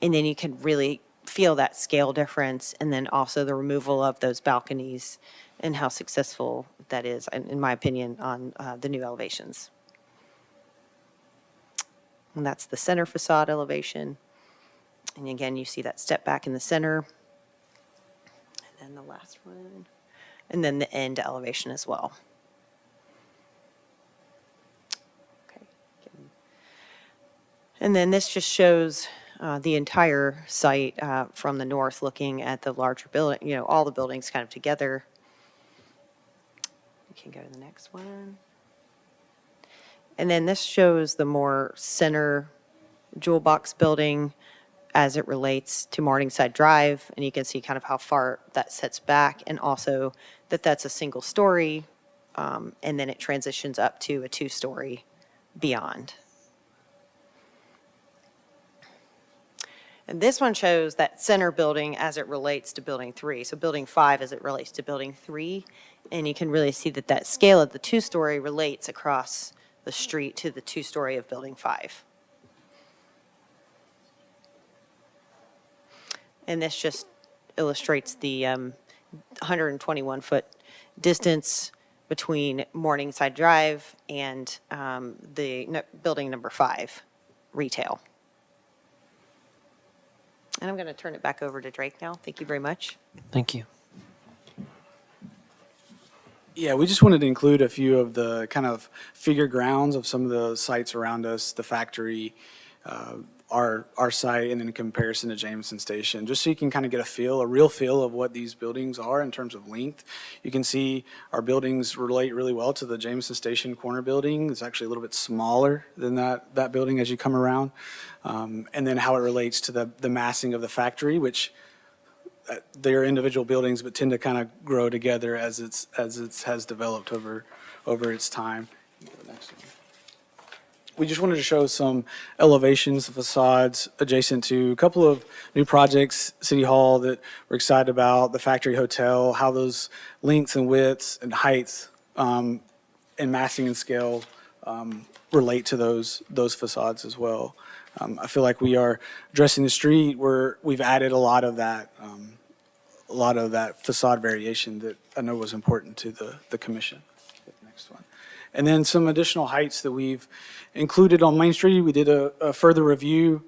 And then you can really feel that scale difference, and then also the removal of those balconies and how successful that is, in my opinion, on the new elevations. And that's the center facade elevation. And again, you see that step back in the center. And then the last one. And then the end elevation as well. Okay. And then this just shows the entire site from the north, looking at the larger building, all the buildings kind of together. You can go to the next one. And then this shows the more center jewel box building as it relates to Morningside Drive. And you can see kind of how far that sets back, and also that that's a single story, and then it transitions up to a 2-story beyond. And this one shows that center building as it relates to Building 3. So Building 5 as it relates to Building 3. And you can really see that that scale of the 2-story relates across the street to the 2-story of Building 5. And this just illustrates the 121-foot distance between Morningside Drive and the building number 5, retail. And I'm going to turn it back over to Drake now. Thank you very much. Thank you. Yeah, we just wanted to include a few of the kind of figure grounds of some of the sites around us, the factory, our site, and in comparison to Jameson Station, just so you can kind of get a real feel of what these buildings are in terms of length. You can see our buildings relate really well to the Jameson Station corner building. It's actually a little bit smaller than that building as you come around. And then how it relates to the massing of the factory, which they're individual buildings but tend to kind of grow together as it has developed over its time. Next one. We just wanted to show some elevations, facades adjacent to a couple of new projects, City Hall, that we're excited about, the Factory Hotel, how those lengths and widths and heights and massing and scale relate to those facades as well. I feel like we are addressing the street where we've added a lot of that facade variation that I know was important to the commission. Next one. And then some additional heights that we've included on Main Street. We did a further review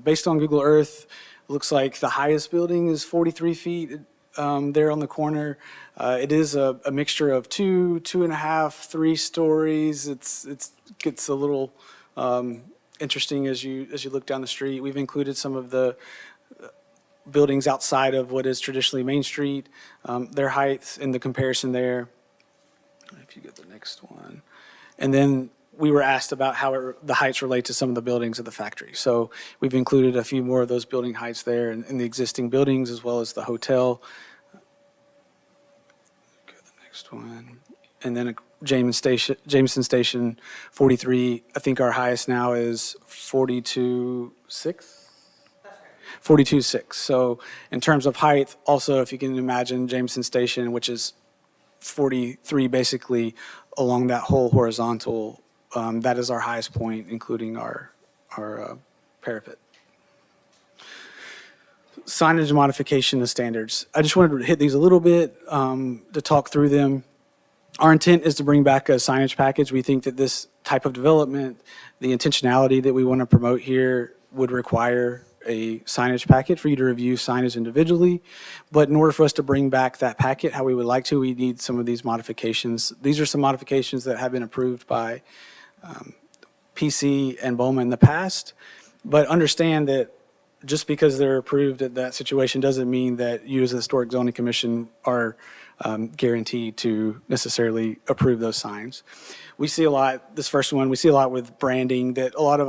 based on Google Earth. It looks like the highest building is 43 feet there on the corner. It is a mixture of 2.5, 3 stories. It gets a little interesting as you look down the street. We've included some of the buildings outside of what is traditionally Main Street, their heights and the comparison there. If you get the next one. And then we were asked about how the heights relate to some of the buildings of the factory. So we've included a few more of those building heights there in the existing buildings as well as the hotel. Go to the next one. And then Jameson Station 43, I think our highest now is 42.6? 42.6. So in terms of height, also, if you can imagine Jameson Station, which is 43 basically along that whole horizontal, that is our highest point, including our parapet. Signage modification and standards. I just wanted to hit these a little bit to talk through them. Our intent is to bring back a signage package. We think that this type of development, the intentionality that we want to promote here would require a signage packet for you to review signage individually. But in order for us to bring back that packet how we would like to, we need some of these modifications. These are some modifications that have been approved by PC and BOMA in the past. But understand that just because they're approved at that situation doesn't mean that you as a Historic Zoning Commission are guaranteed to necessarily approve those signs. We see a lot, this first one, we see a lot with branding that a lot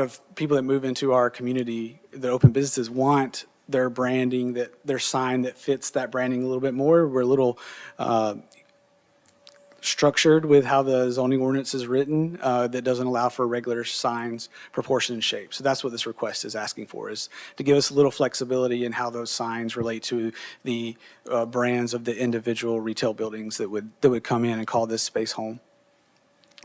of people that move into our community, that open businesses, want their branding, their sign that fits that branding a little bit more. We're a little structured with how the zoning ordinance is written that doesn't allow for regular signs, proportion, and shape. So that's what this request is asking for, is to give us a little flexibility in how those signs relate to the brands of the individual retail buildings that would come in and call this space home.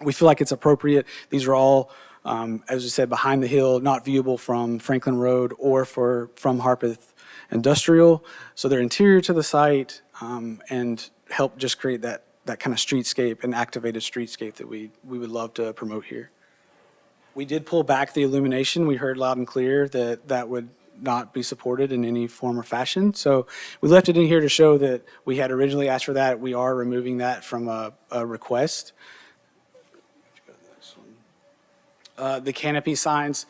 We feel like it's appropriate. These are all, as we said, behind the hill, not viewable from Franklin Road or from Harpeth Industrial. So they're interior to the site and help just create that kind of streetscape and activated streetscape that we would love to promote here. We did pull back the illumination. We heard loud and clear that that would not be supported in any form or fashion. So we left it in here to show that we had originally asked for that. We are removing that from a request. The canopy signs,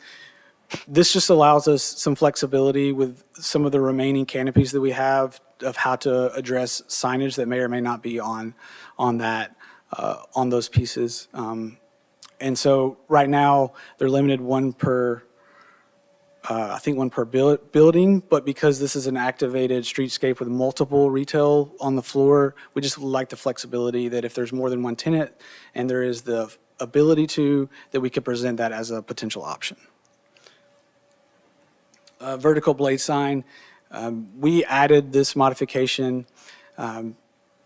this just allows us some flexibility with some of the remaining canopies that we have of how to address signage that may or may not be on those pieces. And so right now, they're limited one per building, but because this is an activated streetscape with multiple retail on the floor, we just like the flexibility that if there's more than one tenant and there is the ability to, that we could present that as a potential option. Vertical blade sign, we added this modification.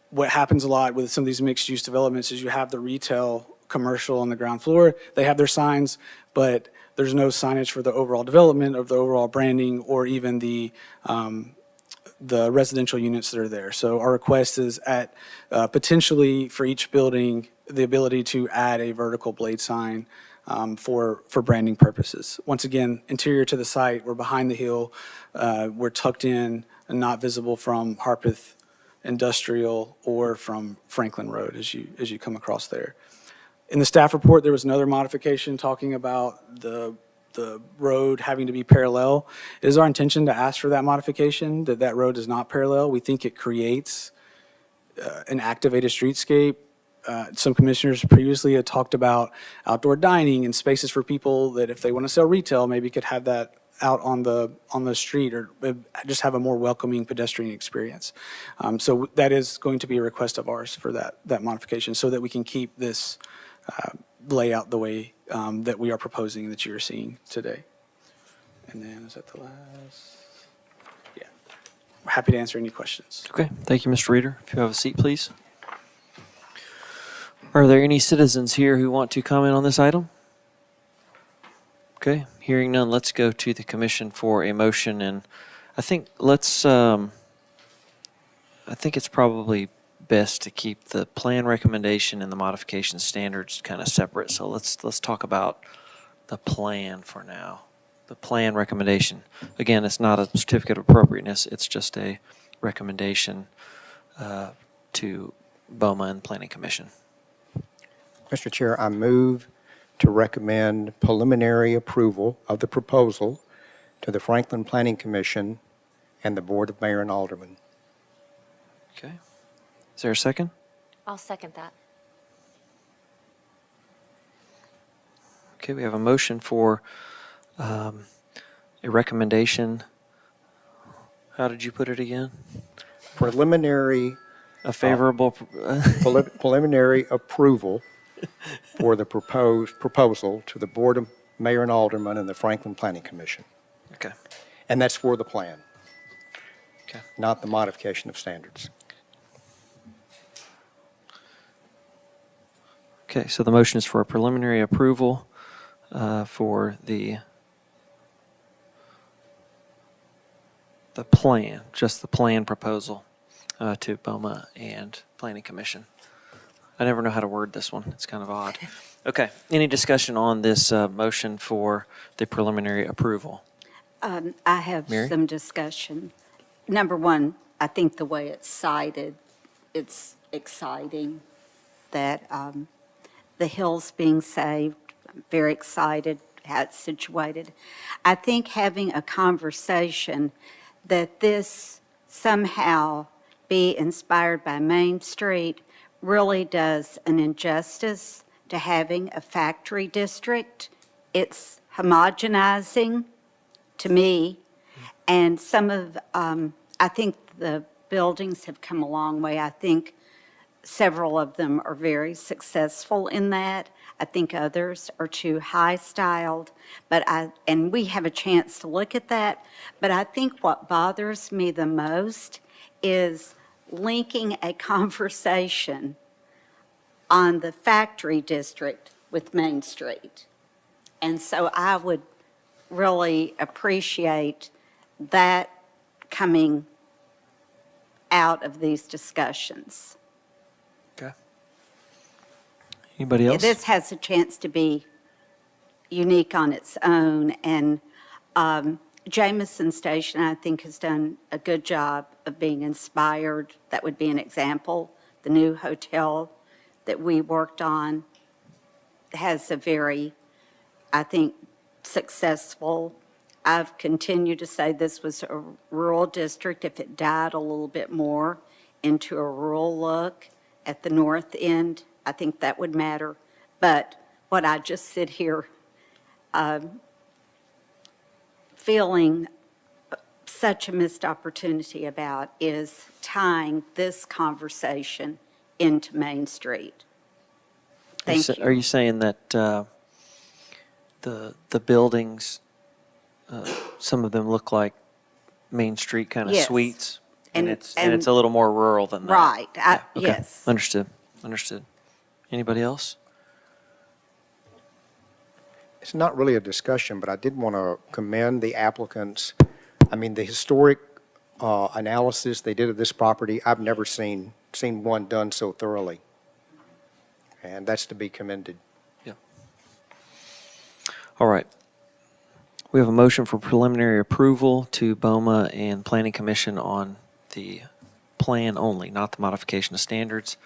What happens a lot with some of these mixed-use developments is you have the retail commercial on the ground floor. They have their signs, but there's no signage for the overall development of the overall branding or even the residential units that are there. So our request is at potentially for each building, the ability to add a vertical blade sign for branding purposes. Once again, interior to the site, we're behind the hill, we're tucked in and not visible from Harpeth Industrial or from Franklin Road as you come across there. In the staff report, there was another modification talking about the road having to be parallel. It is our intention to ask for that modification, that road is not parallel. We think it creates an activated streetscape. Some commissioners previously had talked about outdoor dining and spaces for people that if they want to sell retail, maybe could have that out on the street or just have a more welcoming pedestrian experience. So that is going to be a request of ours for that modification so that we can keep this layout the way that we are proposing that you are seeing today. And then is that the last? Yeah. We're happy to answer any questions. Okay, thank you, Mr. Reader. If you have a seat, please. Are there any citizens here who want to comment on this item? Okay, hearing none, let's go to the commission for a motion, and I think I think it's probably best to keep the plan recommendation and the modification standards kind of separate. So let's talk about the plan for now. The plan recommendation. Again, it's not a certificate of appropriateness. It's just a recommendation to BOMA and Planning Commission. Mr. Chair, I move to recommend preliminary approval of the proposal to the Franklin Planning Commission and the Board of Mayor and Aldermen. Okay. Is there a second? I'll second that. Okay, we have a motion for a recommendation. How did you put it again? Preliminary A favorable, preliminary approval for the proposal to the Board of Mayor and Aldermen and the Franklin Planning Commission. okay. And that's for the plan, Okay. not the modification of standards. Okay, so the motion is for a preliminary approval for the plan, just the plan proposal to BOMA and Planning Commission. I never know how to word this one. It's kind of odd. Okay, any discussion on this motion for the preliminary approval? I have Mary? some discussion. Number one, I think the way it's cited, it's exciting that the hill's being saved. I'm very excited how it's situated. I think having a conversation that this somehow be inspired by Main Street really does an injustice to having a factory district. It's homogenizing to me, and some of, I think the buildings have come a long way. I think several of them are very successful in that. I think others are too high-styled, and we have a chance to look at that. But I think what bothers me the most is linking a conversation on the factory district with Main Street. And so I would really appreciate that coming out of these discussions. Okay. Anybody else? This has a chance to be unique on its own, and Jameson Station, I think, has done a good job of being inspired. That would be an example. The new hotel that we worked on has a very, I think, successful. I've continued to say this was a rural district. If it died a little bit more into a rural look at the north end, I think that would matter. But what I just sit here feeling such a missed opportunity about is tying this conversation into Main Street. Thank you. Are you saying that the buildings, some of them look like Main Street kind of Yes. suites? And And- it's a little more rural than that? Right, Okay. yes. Understood. Anybody else? It's not really a discussion, but I did want to commend the applicants. I mean, the historic analysis they did of this property, I've never seen one done so thoroughly. And that's to be commended. All right. We have a motion for preliminary approval to BOMA and Planning Commission on the plan only, not the modification of standards.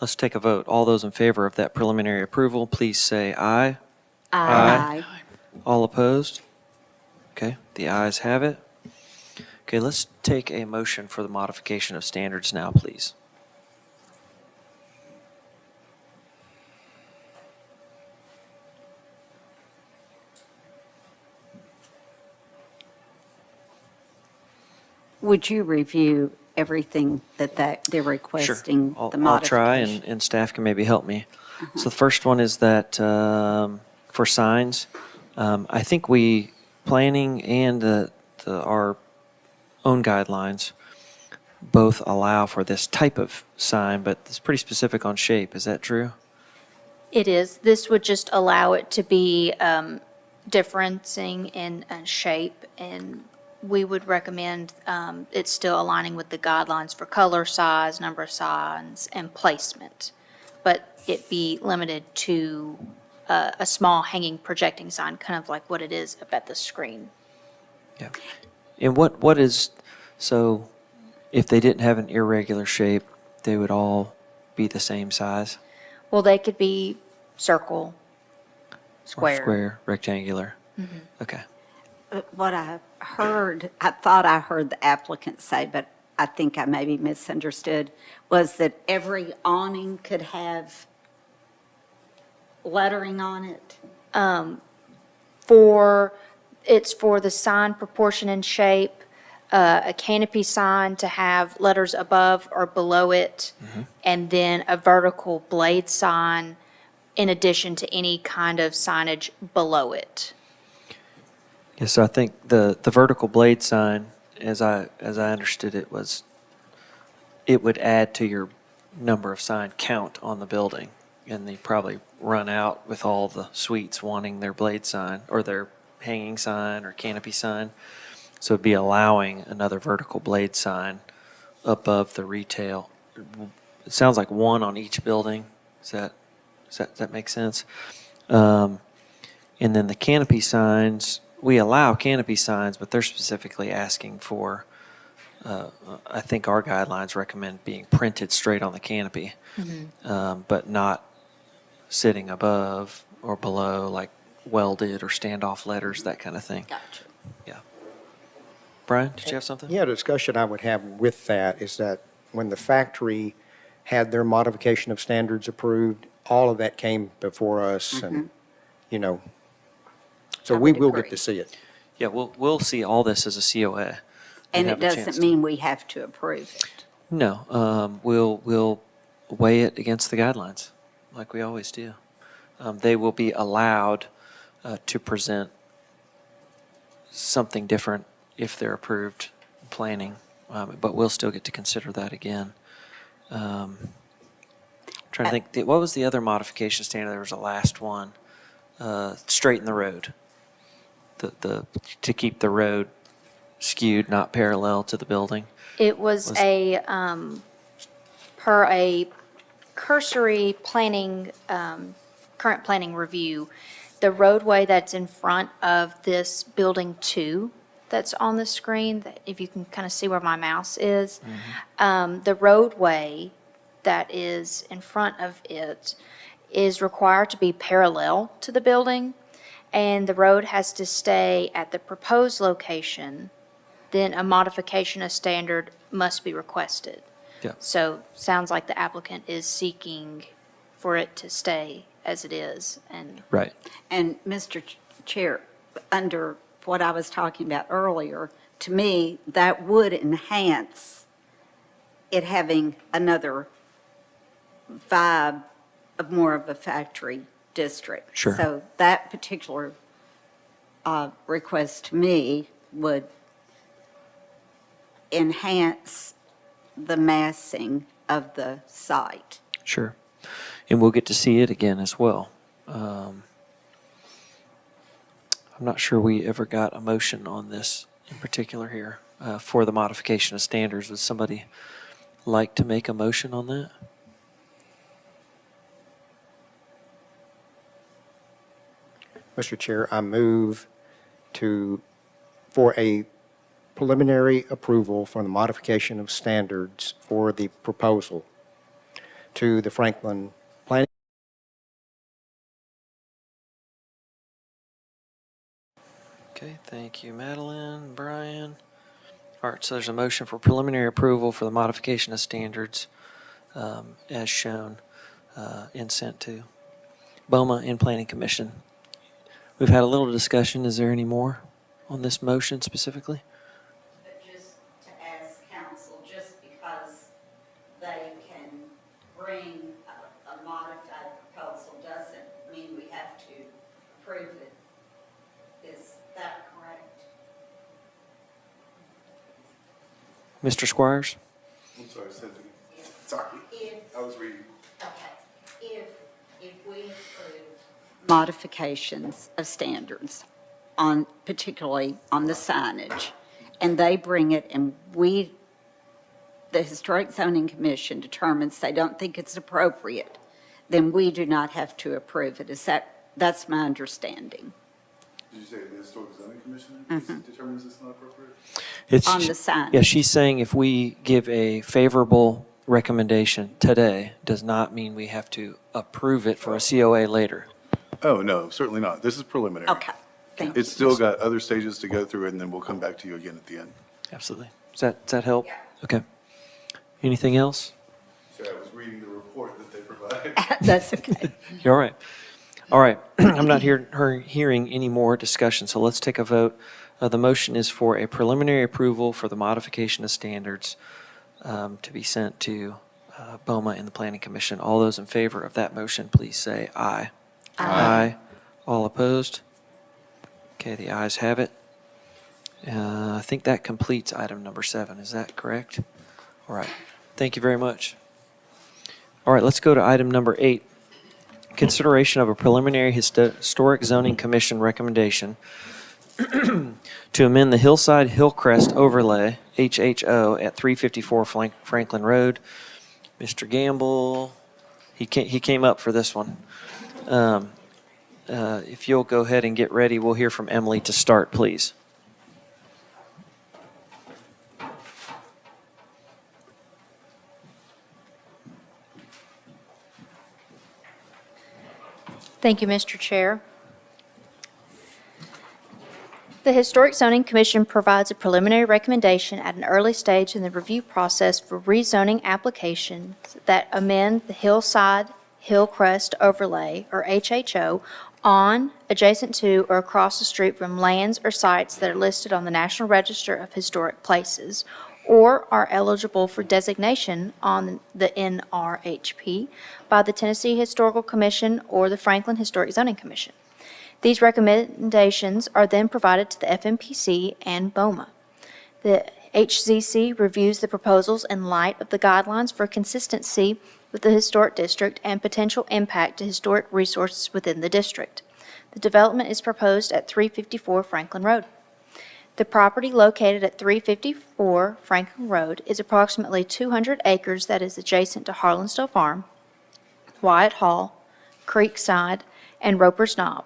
Let's take a vote. All those in favor of that preliminary approval, please say aye. Aye. All opposed? Okay, the ayes have it. Okay, let's take a motion for the modification of standards now, please. Would you review everything that they're requesting, I'll the try, modification? and staff can maybe help me. So the first one is that for signs, I think planning and our own guidelines both allow for this type of sign, but it's pretty specific on shape. Is that true? It is. This would just allow it to be differencing in shape, and we would recommend it's still aligning with the guidelines for color, size, number of signs, and placement, but it be limited to a small hanging projecting sign, kind of like what it is up at the screen. Yeah. And what is, so if they didn't have an irregular shape, they would all be the same size? Well, they could be circle, Or square. square, rectangular? Okay. what I heard, I thought I heard the applicant say, but I think I maybe misunderstood, was that every awning could have lettering on it? It's for the sign proportion and shape, a canopy sign to have letters above or below it, and then a vertical blade sign in addition to any kind of signage below it. Yes, so I think the vertical blade sign, as I understood it, it would add to your number of sign count on the building. And they probably run out with all the suites wanting their blade sign or their hanging sign or canopy sign. So it'd be allowing another vertical blade sign above the retail. It sounds like one on each building. Does that make sense? And then the canopy signs, we allow canopy signs, but they're specifically asking for, I think our guidelines recommend being printed straight on the canopy, but not sitting above or below, like welded or standoff letters, that kind of thing. Gotcha. Yeah. Brian, did you have something? Yeah, the discussion I would have with that is that when the factory had their modification of standards approved, all of that came before us and, you know, so I we would will agree. get to see it. Yeah, we'll see all this as a COA. And it have a chance doesn't to- mean we have to approve it. No, we'll weigh it against the guidelines, like we always do. They will be allowed to present something different if they're approved planning, but we'll still get to consider that again. Trying to think, what was the other modification standard? There was a last one, straighten the road. To keep the road skewed, not parallel to the building. It was per a cursory planning, current planning review, the roadway that's in front of this building 2 that's on the screen, that if you can kind of see where my mouse is, the roadway that is in front of it is required to be parallel to the building, and the road has to stay at the proposed location, then a modification of standard must be requested. Yeah. So sounds like the applicant is seeking for it to stay as it is, and Right. And Mr. Chair, under what I was talking about earlier, to me, that would enhance it having another vibe of more of a factory district. Sure. So that particular request to me would enhance the massing of the site. Sure. And we'll get to see it again as well. I'm not sure we ever got a motion on this in particular here for the modification of standards. Would somebody like to make a motion on that? Mr. Chair, I move for a preliminary approval for the modification of standards for the proposal to the Franklin Planning. Okay, thank you, Madeline, Brian. All right, so there's a motion for preliminary approval for the modification of standards as shown and sent to BOMA and Planning Commission. We've had a little discussion. Is there any more on this motion specifically? But just to ask council, just because they can bring a modified proposal doesn't mean we have to approve it. Is that correct? Mr. Squires? I'm sorry, Cynthia. Sorry, I was reading. Okay, if we approve modifications of standards on, particularly on the signage, and they bring it and the Historic Zoning Commission determines they don't think it's appropriate, then we do not have to approve it. That's my understanding. Did you say the Historic Zoning Commission determines it's not appropriate? It's, On the sign. Yeah, she's saying if we give a favorable recommendation today, does not mean we have to approve it for a COA later. Oh, no, certainly not. This is preliminary. Okay, Thank you. It's still got other stages to go through, and then we'll come back to you again at the end. Absolutely. Does that help? Okay. Anything else? So I was reading the report that they provided. That's okay. You're all right. All right. I'm not hearing any more discussion, so let's take a vote. The motion is for a preliminary approval for the modification of standards to be sent to BOMA and the Planning Commission. All those in favor of that motion, please say aye. Aye. All opposed? Okay, the ayes have it. I think that completes item number 7. Is that correct? All right. Thank you very much. All right, let's go to item number 8. Consideration of a preliminary historic zoning commission recommendation to amend the Hillside Hillcrest overlay, HHO, at 354 Franklin Road. Mr. Gamble, he came up for this one. If you'll go ahead and get ready, we'll hear from Emily to start, please. Thank you, Mr. Chair. The Historic Zoning Commission provides a preliminary recommendation at an early stage in the review process for rezoning applications that amend the Hillside Hillcrest overlay, or HHO, on, adjacent to, or across the street from lands or sites that are listed on the National Register of Historic Places or are eligible for designation on the NRHP by the Tennessee Historical Commission or the Franklin Historic Zoning Commission. These recommendations are then provided to the FMPC and BOMA. The HZC reviews the proposals in light of the guidelines for consistency with the historic district and potential impact to historic resources within the district. The development is proposed at 354 Franklin Road. The property located at 354 Franklin Road is approximately 200 acres that is adjacent to Harlansdale Farm, Wyatt Hall, Creekside, and Roper's Knob.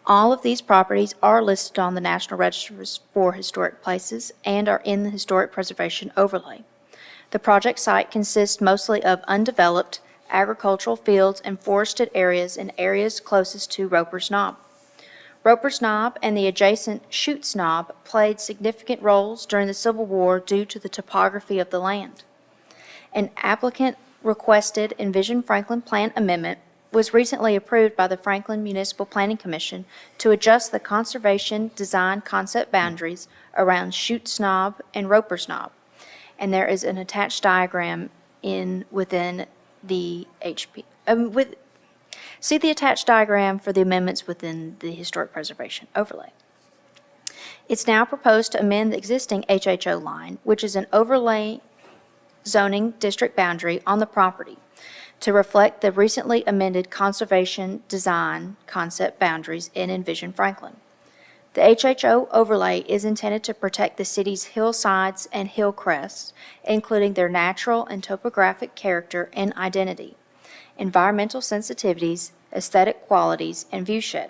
All of these properties are listed on the National Register for Historic Places and are in the Historic Preservation Overlay. The project site consists mostly of undeveloped agricultural fields and forested areas in areas closest to Roper's Knob. Roper's Knob and the adjacent Chutes Knob played significant roles during the Civil War due to the topography of the land. An applicant requested Envision Franklin Plan Amendment was recently approved by the Franklin Municipal Planning Commission to adjust the conservation design concept boundaries around Chutes Knob and Roper's Knob. And there is an attached diagram within the HP. See the attached diagram for the amendments within the Historic Preservation Overlay. It's now proposed to amend the existing HHO line, which is an overlay zoning district boundary on the property, to reflect the recently amended conservation design concept boundaries in Envision Franklin. The HHO overlay is intended to protect the city's hillsides and hill crests, including their natural and topographic character and identity, environmental sensitivities, aesthetic qualities, and viewshed.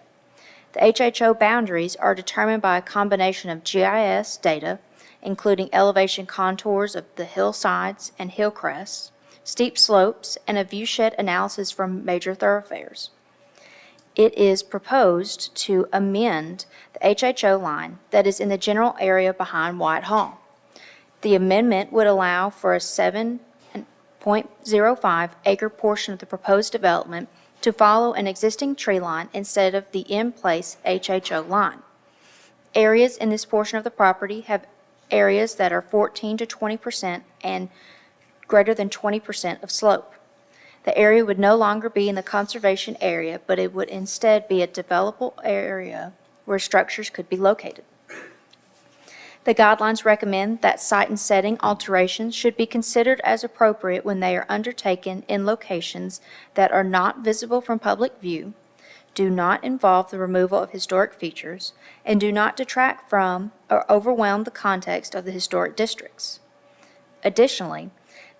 The HHO boundaries are determined by a combination of GIS data, including elevation contours of the hillsides and hill crests, steep slopes, and a viewshed analysis from major thoroughfares. It is proposed to amend the HHO line that is in the general area behind White Hall. The amendment would allow for a 7.05 acre portion of the proposed development to follow an existing tree line instead of the in-place HHO line. Areas in this portion of the property have areas that are 14 to 20% and greater than 20% of slope. The area would no longer be in the conservation area, but it would instead be a developable area where structures could be located. The guidelines recommend that site and setting alterations should be considered as appropriate when they are undertaken in locations that are not visible from public view, do not involve the removal of historic features, and do not detract from or overwhelm the context of the historic districts. Additionally,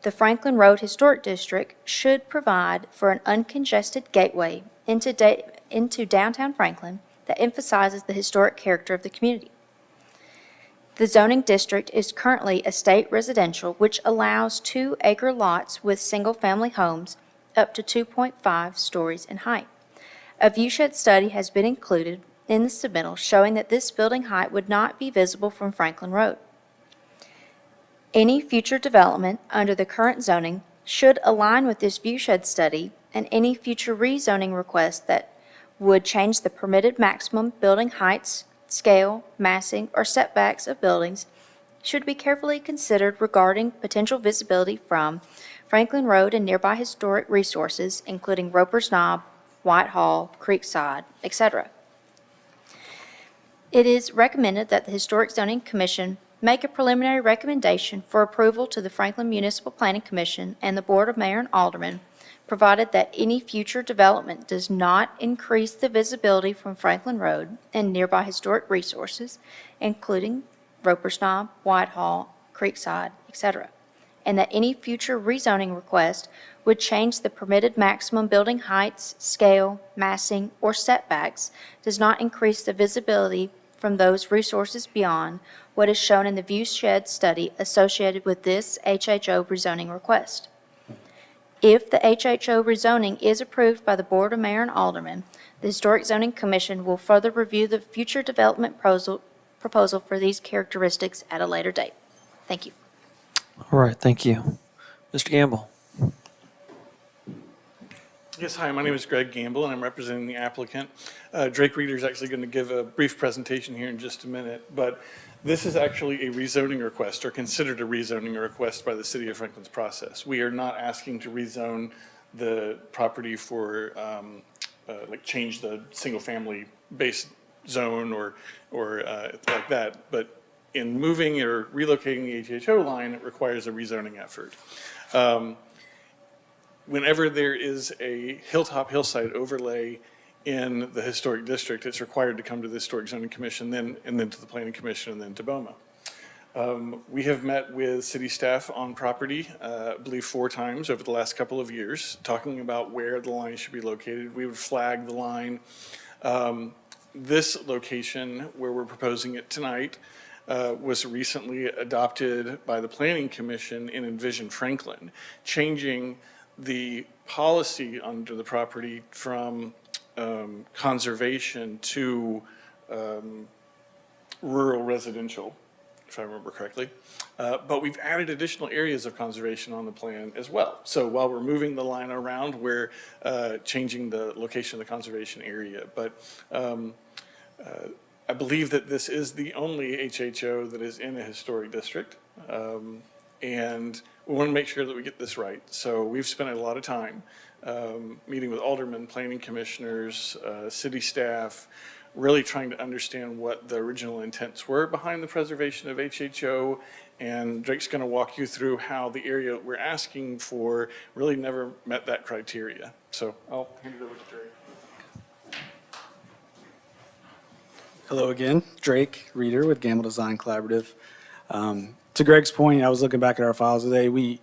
the Franklin Road Historic District should provide for an uncongested gateway into downtown Franklin that emphasizes the historic character of the community. The zoning district is currently estate residential, which allows 2-acre lots with single-family homes up to 2.5 stories in height. A viewshed study has been included in the submittal showing that this building height would not be visible from Franklin Road. Any future development under the current zoning should align with this viewshed study, and any future rezoning request that would change the permitted maximum building heights, scale, massing, or setbacks of buildings should be carefully considered regarding potential visibility from Franklin Road and nearby historic resources, including Roper's Knob, Whitehall, Creekside, etc. It is recommended that the Historic Zoning Commission make a preliminary recommendation for approval to the Franklin Municipal Planning Commission and the Board of Mayor and Aldermen, provided that any future development does not increase the visibility from Franklin Road and nearby historic resources, including Roper's Knob, Whitehall, Creekside, etc., and that any future rezoning request would change the permitted maximum building heights, scale, massing, or setbacks does not increase the visibility from those resources beyond what is shown in the viewshed study associated with this HHO rezoning request. If the HHO rezoning is approved by the Board of Mayor and Aldermen, the Historic Zoning Commission will further review the future development proposal for these characteristics at a later date. Thank you. All right, thank you. Mr. Gamble. Yes, hi, my name is Greg Gamble, and I'm representing the applicant. Drake Reeder is actually going to give a brief presentation here in just a minute, but this is actually a rezoning request, or considered a rezoning request by the City of Franklin's process. We are not asking to rezone the property for, like, change the single-family base zone or like that, but in moving or relocating the HHO line, it requires a rezoning effort. Whenever there is a hillside overlay in the historic district, it's required to come to the Historic Zoning Commission, and then to the Planning Commission, and then to BOMA. We have met with city staff on property, I believe 4 times over the last couple of years, talking about where the line should be located. We would flag the line. This location, where we're proposing it tonight, was recently adopted by the Planning Commission in Envision Franklin, changing the policy under the property from conservation to rural residential, if I remember correctly. But we've added additional areas of conservation on the plan as well. So while we're moving the line around, we're changing the location of the conservation area. But I believe that this is the only HHO that is in a historic district. And we want to make sure that we get this right. So we've spent a lot of time meeting with aldermen, planning commissioners, city staff, really trying to understand what the original intents were behind the preservation of HHO. And Drake's going to walk you through how the area we're asking for really never met that criteria. So I'll hand it over to Drake. Hello again, Drake Reeder with Gamble Design Collaborative. To Greg's point, I was looking back at our files today. We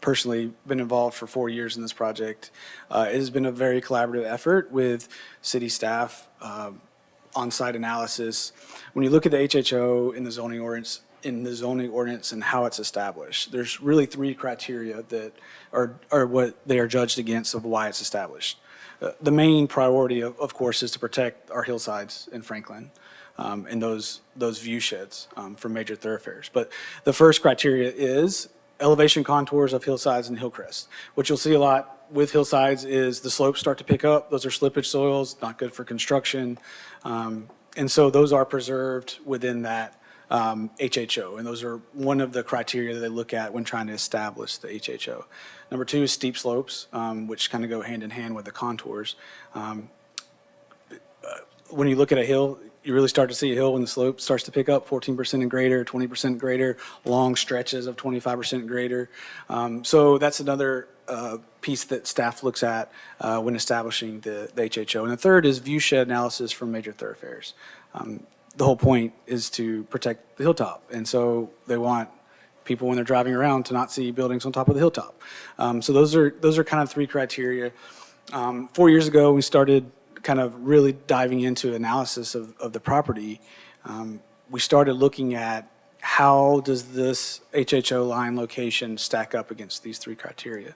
personally been involved for 4 years in this project. It has been a very collaborative effort with city staff, on-site analysis. When you look at the HHO in the zoning ordinance and how it's established, there's really 3 criteria that are what they are judged against of why it's established. The main priority, of course, is to protect our hillsides in Franklin. And those view sheds from major thoroughfares. But the first criteria is elevation contours of hillsides and hillcrests. What you'll see a lot with hillsides is the slopes start to pick up. Those are slippage soils, not good for construction. And so those are preserved within that HHO. And those are one of the criteria that they look at when trying to establish the HHO. Number 2 is steep slopes, which kind of go hand in hand with the contours. When you look at a hill, you really start to see a hill when the slope starts to pick up 14% and greater, 20% greater, long stretches of 25% greater. So that's another piece that staff looks at when establishing the HHO. And the third is view shed analysis from major thoroughfares. The whole point is to protect the hilltop. And so they want people, when they're driving around, to not see buildings on top of the hilltop. So those are kind of 3 criteria. 4 years ago, we started kind of really diving into analysis of the property. We started looking at how does this HHO line location stack up against these 3 criteria.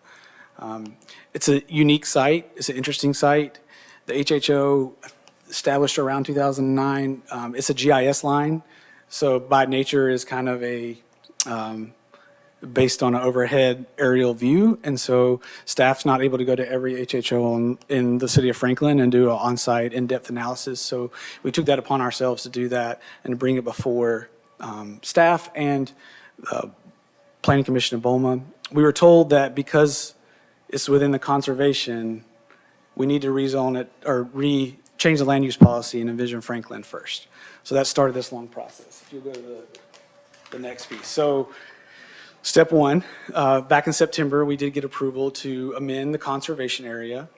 It's a unique site. It's an interesting site. The HHO established around 2009. It's a GIS line, so by nature is kind of a based on an overhead aerial view, and so staff's not able to go to every HHO in the city of Franklin and do an on-site in-depth analysis. So we took that upon ourselves to do that and to bring it before staff and Planning Commission of Boma. We were told that because it's within the conservation, we need to rezone it or change the land use policy and envision Franklin first. So that started this long process. If you go to the next piece. So step one, back in September, we did get approval to amend the conservation area.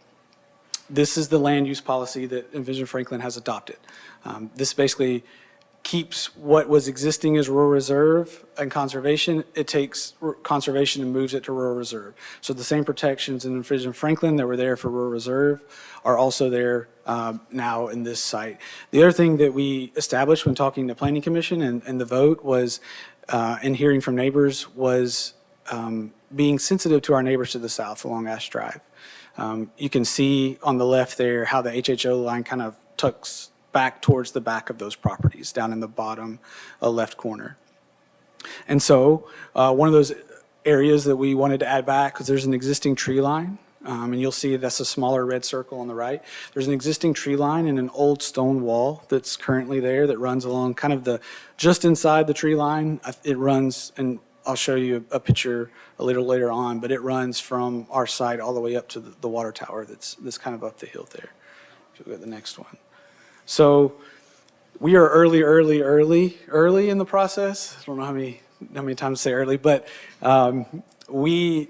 This is the land use policy that Envision Franklin has adopted. This basically keeps what was existing as rural reserve and conservation. It takes conservation and moves it to rural reserve. So the same protections in Envision Franklin that were there for rural reserve are also there now in this site. The other thing that we established when talking to Planning Commission and the vote was, and hearing from neighbors, was being sensitive to our neighbors to the south along Ash Drive. You can see on the left there how the HHO line kind of tucks back towards the back of those properties down in the bottom left corner. And so one of those areas that we wanted to add back, because there's an existing tree line, and you'll see that's a smaller red circle on the right. There's an existing tree line and an old stone wall that's currently there that runs along kind of just inside the tree line. It runs, and I'll show you a picture a little later on, but it runs from our site all the way up to the water tower that's kind of up the hill there. If you go to the next one. So we are early in the process. I don't know how many times to say early, but we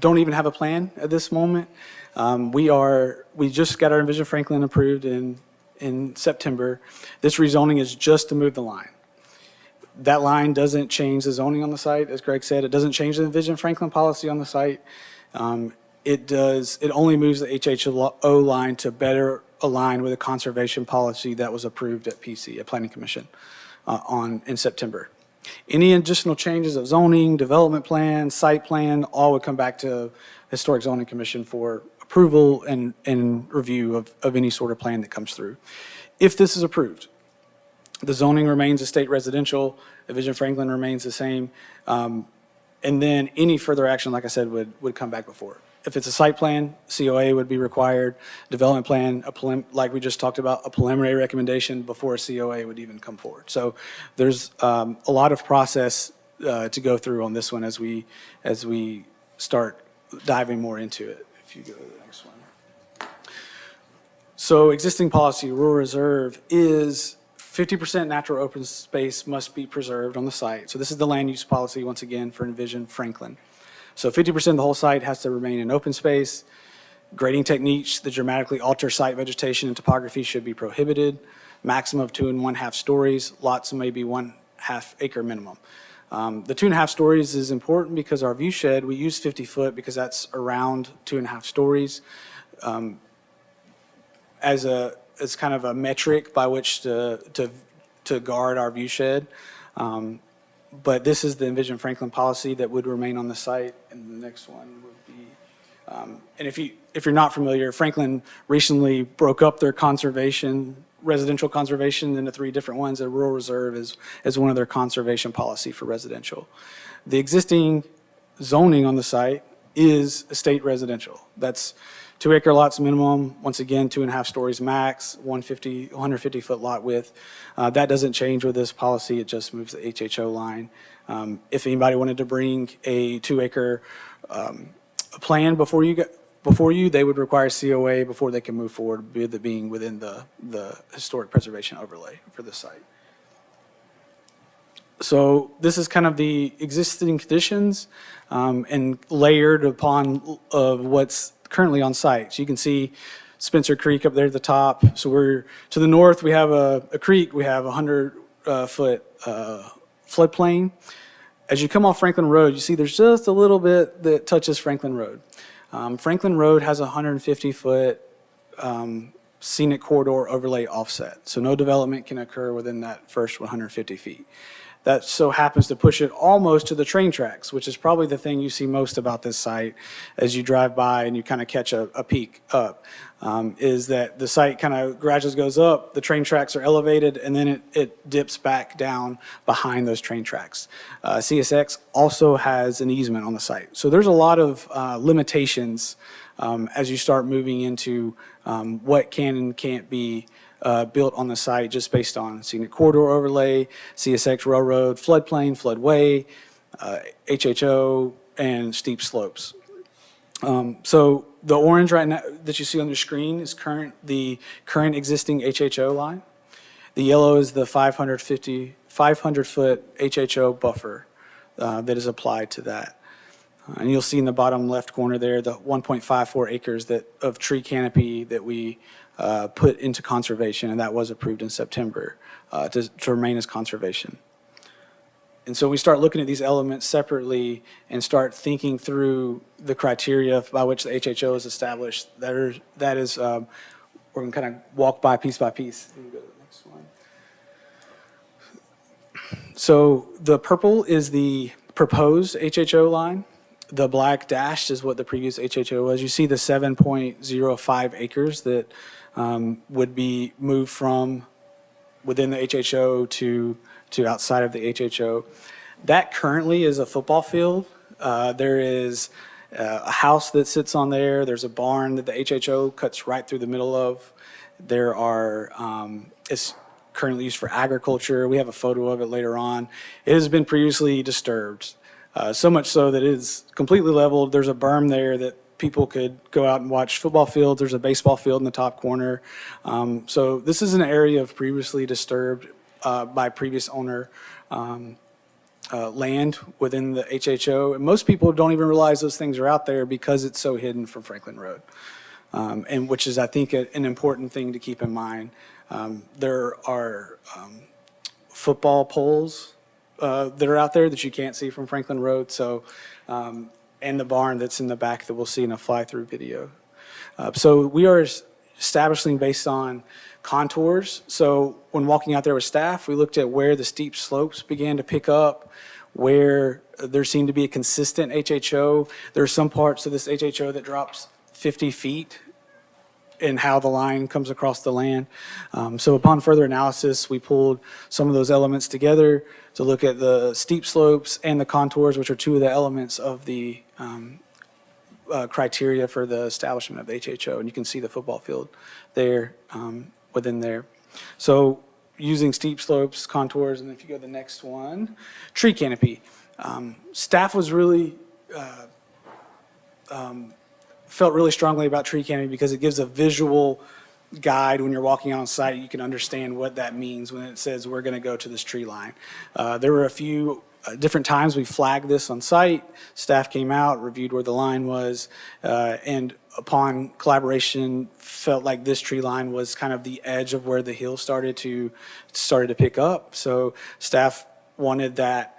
don't even have a plan at this moment. We just got our Envision Franklin approved in September. This rezoning is just to move the line. That line doesn't change the zoning on the site, as Greg said. It doesn't change the Envision Franklin policy on the site. It only moves the HHO line to better align with the conservation policy that was approved at PC, at Planning Commission, in September. Any additional changes of zoning, development plan, site plan, all would come back to Historic Zoning Commission for approval and review of any sort of plan that comes through. If this is approved, the zoning remains a state residential, Envision Franklin remains the same, and then any further action, like I said, would come back before. If it's a site plan, COA would be required. Development plan, like we just talked about, a preliminary recommendation before a COA would even come forward. So there's a lot of process to go through on this one as we start diving more into it. If you go to the next one. So existing policy, rural reserve is 50% natural open space must be preserved on the site. So this is the land use policy, once again, for Envision Franklin. So 50% of the whole site has to remain in open space. Grading techniques that dramatically alter site vegetation and topography should be prohibited. Maximum of 2 1/2 stories. Lots may be 1/2 acre minimum. The 2 1/2 stories is important because our view shed, we use 50 foot because that's around 2 1/2 stories. As kind of a metric by which to guard our view shed. But this is the Envision Franklin policy that would remain on the site, and the next one would be, and if you're not familiar, Franklin recently broke up their residential conservation into 3 different ones. A rural reserve is one of their conservation policy for residential. The existing zoning on the site is estate residential. That's 2 acre lots minimum, once again, 2 1/2 stories max, 150 foot lot width. That doesn't change with this policy, it just moves the HHO line. If anybody wanted to bring a 2 acre plan before you, they would require COA before they can move forward, with it being within the historic preservation overlay for the site. So this is kind of the existing conditions and layered upon of what's currently on site. So you can see Spencer Creek up there at the top. So we're to the north, we have a creek, we have a 100-foot floodplain. As you come off Franklin Road, you see there's just a little bit that touches Franklin Road. Franklin Road has a 150-foot scenic corridor overlay offset. So no development can occur within that first 150 feet. that so happens to push it almost to the train tracks, which is probably the thing you see most about this site as you drive by and you kind of catch a peek up, is that the site kind of gradually goes up, the train tracks are elevated, and then it dips back down behind those train tracks. CSX also has an easement on the site. So there's a lot of limitations as you start moving into what can and can't be built on the site just based on scenic corridor overlay, CSX railroad, floodplain, floodway, HHO, and steep slopes. So the orange right now that you see on your screen is the current existing HHO line. The yellow is the 500-foot HHO buffer that is applied to that. And you'll see in the bottom left corner there the 1.54 acres of tree canopy that we put into conservation, and that was approved in September to remain as conservation. And so we start looking at these elements separately and start thinking through the criteria by which the HHO is established. That is, we're going to kind of walk by piece by piece. You can go to the next one. So the purple is the proposed HHO line. The black dashed is what the previous HHO was. You see the 7.05 acres that would be moved from within the HHO to outside of the HHO. That currently is a football field. There is a house that sits on there. There's a barn that the HHO cuts right through the middle of. There are, it's currently used for agriculture. We have a photo of it later on. It has been previously disturbed, so much so that it is completely leveled. There's a berm there that people could go out and watch football fields. There's a baseball field in the top corner. So this is an area of previously disturbed by previous owner land within the HHO. And most people don't even realize those things are out there because it's so hidden from Franklin Road. And which is, I think, an important thing to keep in mind. There are football poles that are out there that you can't see from Franklin Road. So, and the barn that's in the back that we'll see in a fly-through video. So we are establishing based on contours. So when walking out there with staff, we looked at where the steep slopes began to pick up, where there seemed to be a consistent HHO. There are some parts of this HHO that drops 50 feet in how the line comes across the land. So upon further analysis, we pulled some of those elements together to look at the steep slopes and the contours, which are two of the elements of the criteria for the establishment of the HHO. And you can see the football field there within there. So using steep slopes, contours, and if you go to the next one, tree canopy. Staff was really felt really strongly about tree canopy because it gives a visual guide when you're walking on site. You can understand what that means when it says we're going to go to this tree line. There were a few different times we flagged this on site. Staff came out, reviewed where the line was, and upon collaboration, felt like this tree line was kind of the edge of where the hill started to pick up. So staff wanted that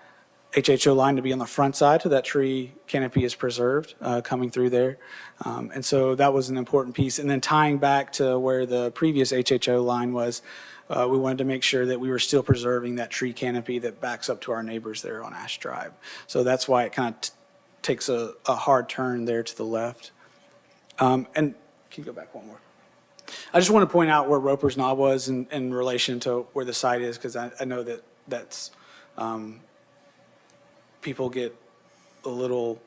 HHO line to be on the front side so that tree canopy is preserved coming through there. And so that was an important piece. And then tying back to where the previous HHO line was, we wanted to make sure that we were still preserving that tree canopy that backs up to our neighbors there on Ash Drive. So that's why it kind of takes a hard turn there to the left. And can you go back one more? I just want to point out where Roper's Knob was in relation to where the site is, because I know that's people get a little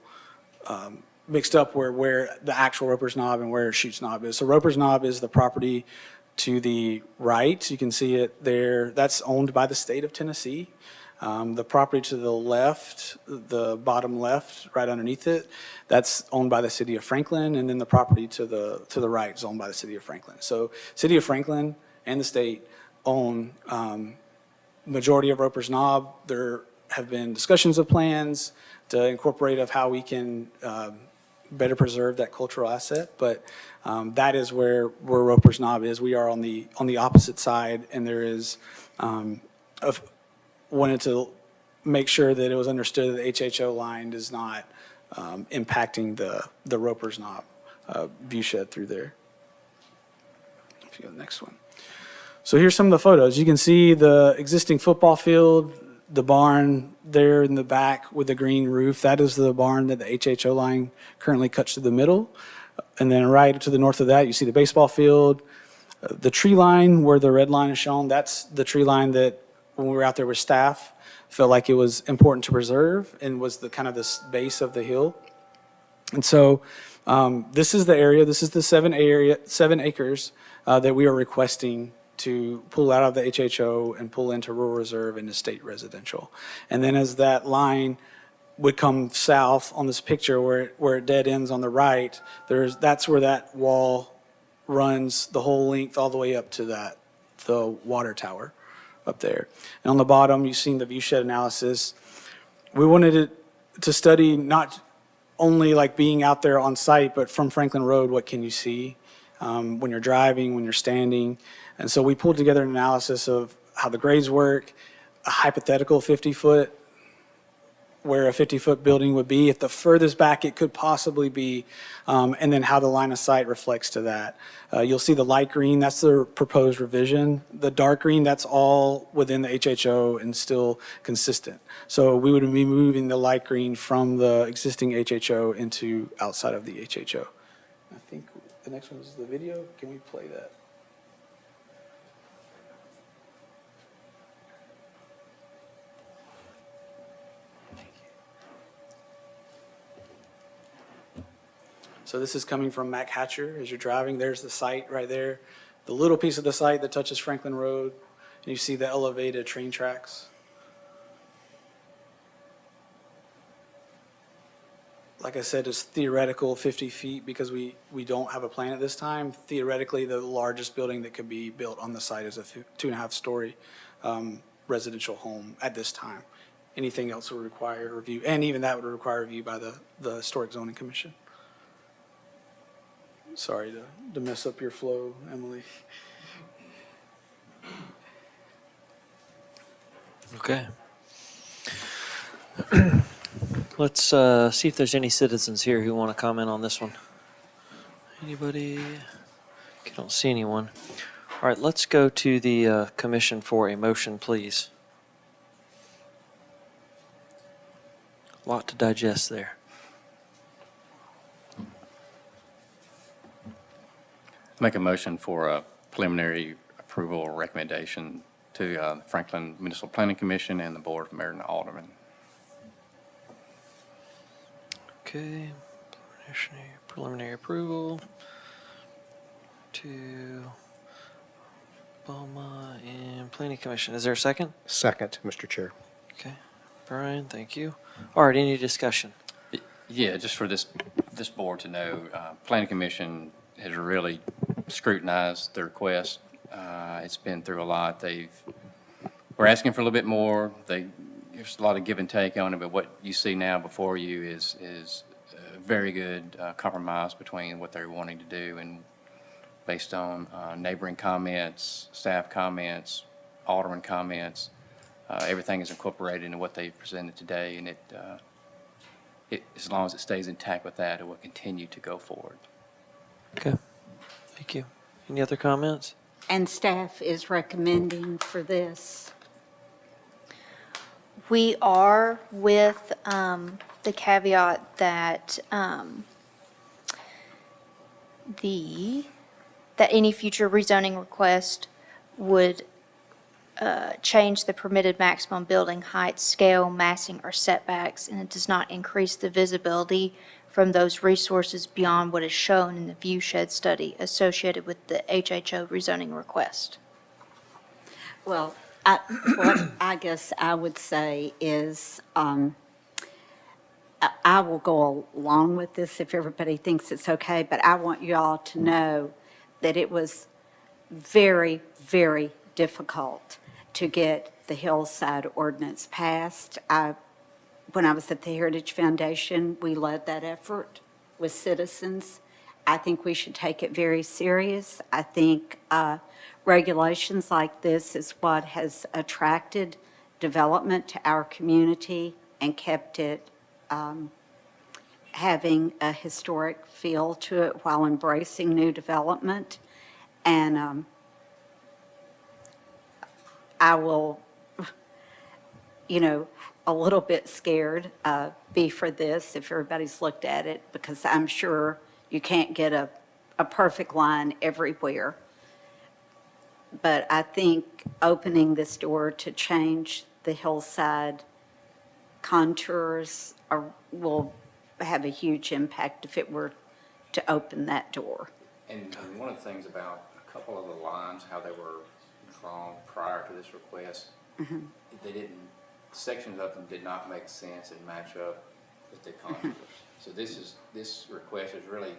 mixed up where the actual Roper's Knob and where Chutes Knob is. So Roper's Knob is the property to the right. You can see it there. That's owned by the state of Tennessee. The property to the left, the bottom left, right underneath it, that's owned by the city of Franklin, and then the property to the right is owned by the city of Franklin. So city of Franklin and the state own majority of Roper's Knob. There have been discussions of plans to incorporate of how we can better preserve that cultural asset, but that is where Roper's Knob is. We are on the opposite side, and there is wanted to make sure that it was understood that the HHO line is not impacting the Roper's Knob view shed through there. If you go to the next one. So here's some of the photos. You can see the existing football field. the barn there in the back with the green roof, that is the barn that the HHO line currently cuts to the middle. And then right to the north of that, you see the baseball field. The tree line where the red line is shown, that's the tree line that when we were out there with staff, felt like it was important to preserve and was the kind of the base of the hill. And so this is the area, this is the 7 acres that we are requesting to pull out of the HHO and pull into rural reserve and estate residential. And then as that line would come south on this picture where it dead ends on the right, that's where that wall runs the whole length all the way up to the water tower up there. And on the bottom, you've seen the view shed analysis. We wanted it to study not only like being out there on site, but from Franklin Road, what can you see when you're driving, when you're standing. And so we pulled together an analysis of how the grades work, a hypothetical 50-foot, where a 50-foot building would be, if the furthest back it could possibly be, and then how the line of sight reflects to that. You'll see the light green, that's the proposed revision. The dark green, that's all within the HHO and still consistent. So we would be moving the light green from the existing HHO into outside of the HHO. I think the next one is the video. Can we play that? So this is coming from Mac Hatcher as you're driving. There's the site right there. The little piece of the site that touches Franklin Road. And you see the elevated train tracks. Like I said, it's theoretical 50 feet because we don't have a plan at this time. Theoretically, the largest building that could be built on the site is a 2.5-story residential home at this time. Anything else would require review, and even that would require review by the Historic Zoning Commission. Sorry to mess up your flow, Emily. Okay. Let's see if there's any citizens here who want to comment on this one. Anybody? I don't see anyone. All right, let's go to the commission for a motion, please. A lot to digest there. Make a motion for a preliminary approval or recommendation to the Franklin Municipal Planning Commission and the Board of Mayor and Aldermen. Okay, preliminary approval to BOMA and Planning Commission. Is there a second? Second, Mr. Chair. Okay, Brian, thank you. All right, any discussion? Yeah, just for this board to know, Planning Commission has really scrutinized the request. It's been through a lot. We're asking for a little bit more. There's a lot of give and take on it, but what you see now before you is a very good compromise between what they're wanting to do, and based on neighboring comments, staff comments, alderman comments, everything is incorporated into what they presented today, and as long as it stays intact with that, it will continue to go forward. Okay, thank you. Any other comments? And staff is recommending for this. We are with the caveat that that any future rezoning request would change the permitted maximum building height, scale, massing, or setbacks, and it does not increase the visibility from those resources beyond what is shown in the view shed study associated with the HHO rezoning request. Well, what I guess I would say is I will go along with this if everybody thinks it's okay, but I want you all to know that it was very, very difficult to get the Hillside ordinance passed. When I was at the Heritage Foundation, we led that effort with citizens. I think we should take it very serious. I think regulations like this is what has attracted development to our community and kept it having a historic feel to it while embracing new development. And I will, a little bit scared, be for this if everybody's looked at it, because I'm sure you can't get a perfect line everywhere. But I think opening this door to change the hillside contours will have a huge impact if it were to open that door. And one of the things about a couple of the lines, how they were drawn prior to this request, they didn't, sections of them did not make sense and match up with the contours. So this request is really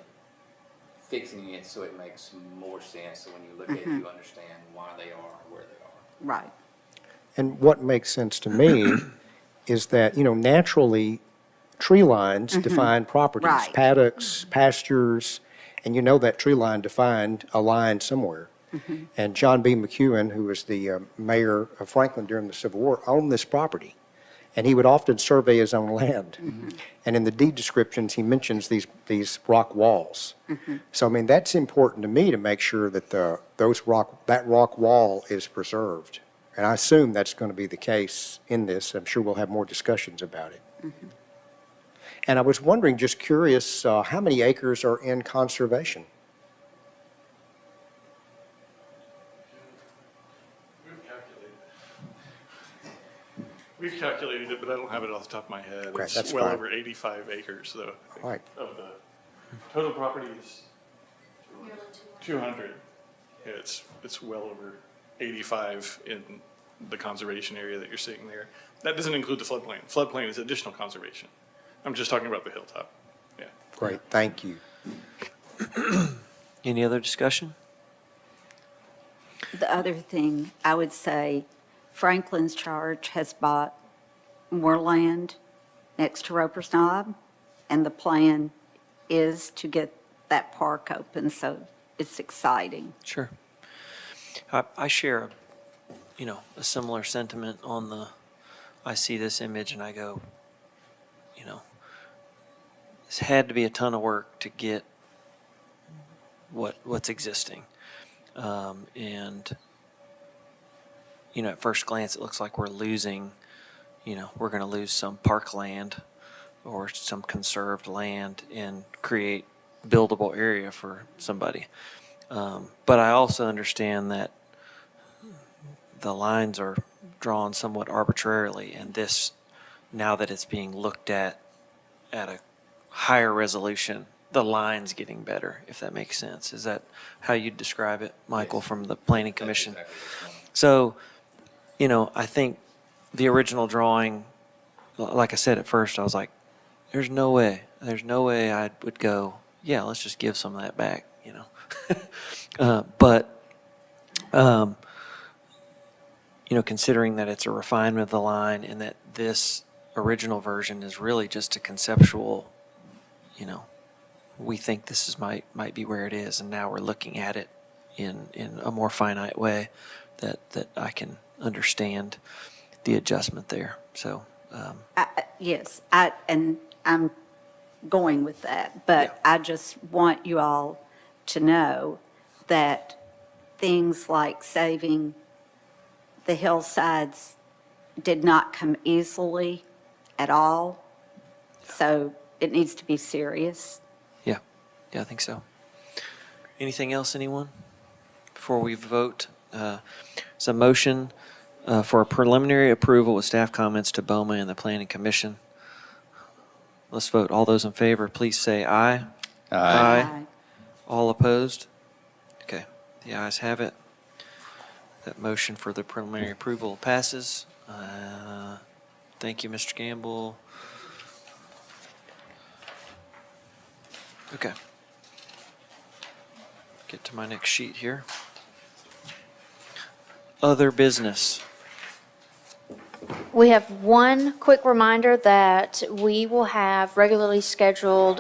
fixing it so it makes more sense, so when you look at it, you understand why they are where they are. Right. And what makes sense to me is that, naturally, tree lines define properties, Right. paddocks, pastures, and that tree line defined a line somewhere. And John B. McEwen, who was the mayor of Franklin during the Civil War, owned this property. And he would often survey his own land. And in the deed descriptions, he mentions these rock walls. So, that's important to me to make sure that that rock wall is preserved. And I assume that's going to be the case in this. I'm sure we'll have more discussions about it. And I was wondering, just curious, how many acres are in conservation? We've calculated it, but I don't have it off the top of my head. Okay, It's that's well fine. over 85 acres, though, I think, Right. of the total property is 200. Yeah, it's well over 85 in the conservation area that you're seeing there. That doesn't include the floodplain. Floodplain is additional conservation. I'm just talking about the hilltop. Yeah. Great, thank you. Any other discussion? The other thing, I would say Franklin's Charge has bought more land next to Roper's Knob, and the plan is to get that park open, so it's exciting. Sure. I share, a similar sentiment on I see this image and I go, this had to be a ton of work to get what's existing. And, at first glance, it looks like we're losing, we're going to lose some parkland or some conserved land and create buildable area for somebody. But I also understand that the lines are drawn somewhat arbitrarily, and this, now that it's being looked at a higher resolution, the line's getting better, if that makes sense. Is that how you'd describe it, Michael, Yes. from the Planning Commission? That's exactly what's going on. So, I think the original drawing, like I said at first, I was like, there's no way I would go, yeah, let's just give some of that back, considering that it's a refinement of the line and that this original version is really just a conceptual, we think this might be where it is, and now we're looking at it in a more finite way that I can understand the adjustment there. So, Yes, and I'm going with that, but I just want you all to know that things like saving the hillsides did not come easily at all, so it needs to be serious. yeah, I think so. Anything else, anyone? Before we vote, it's a motion for a preliminary approval with staff comments to BOMA and the Planning Commission. Let's vote. All those in favor, please say aye. Aye. All opposed? Okay, the ayes have it. That motion for the preliminary approval passes. Thank you, Mr. Gamble. Okay. Get to my next sheet here. Other business. We have one quick reminder that we will have regularly scheduled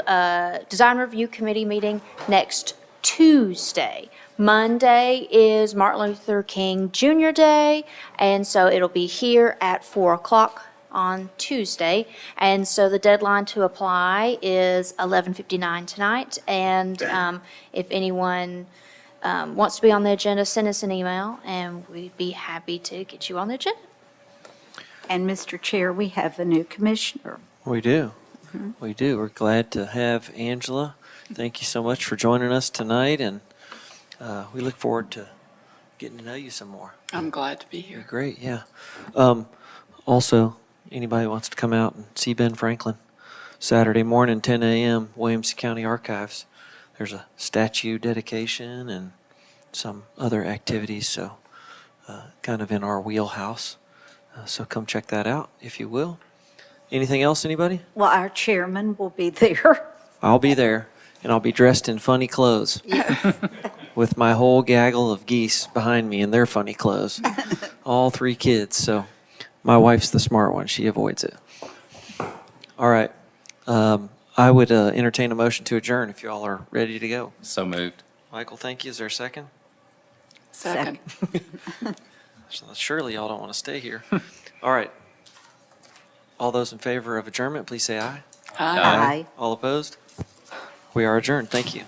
design review committee meeting next Tuesday. Monday is Martin Luther King Jr. Day, and so it'll be here at 4 o'clock on Tuesday. And so the deadline to apply is 11:59 tonight. And if anyone wants to be on the agenda, send us an email, and we'd be happy to get you on the agenda. And Mr. Chair, we have a new commissioner. We do. We do. We're glad to have Angela. Thank you so much for joining us tonight, and we look forward to getting to know you some more. I'm glad to be here. Great, yeah. Also, anybody wants to come out and see Ben Franklin, Saturday morning, 10 a.m., Williamson County Archives. There's a statue dedication and some other activities, so kind of in our wheelhouse. So come check that out, if you will. Anything else, anybody? Well, our chairman will be there. I'll be there, and I'll be dressed in funny clothes with my whole gaggle of geese behind me in their funny clothes. All 3 kids, so my wife's the smart one. She avoids it. All right. I would entertain a motion to adjourn if you all are ready to go. So moved. Michael, thank you. Is there a second? Second. Surely y'all don't want to stay here. All right. All those in favor of adjournment, please say aye. Aye. Aye. All opposed? We are adjourned. Thank you.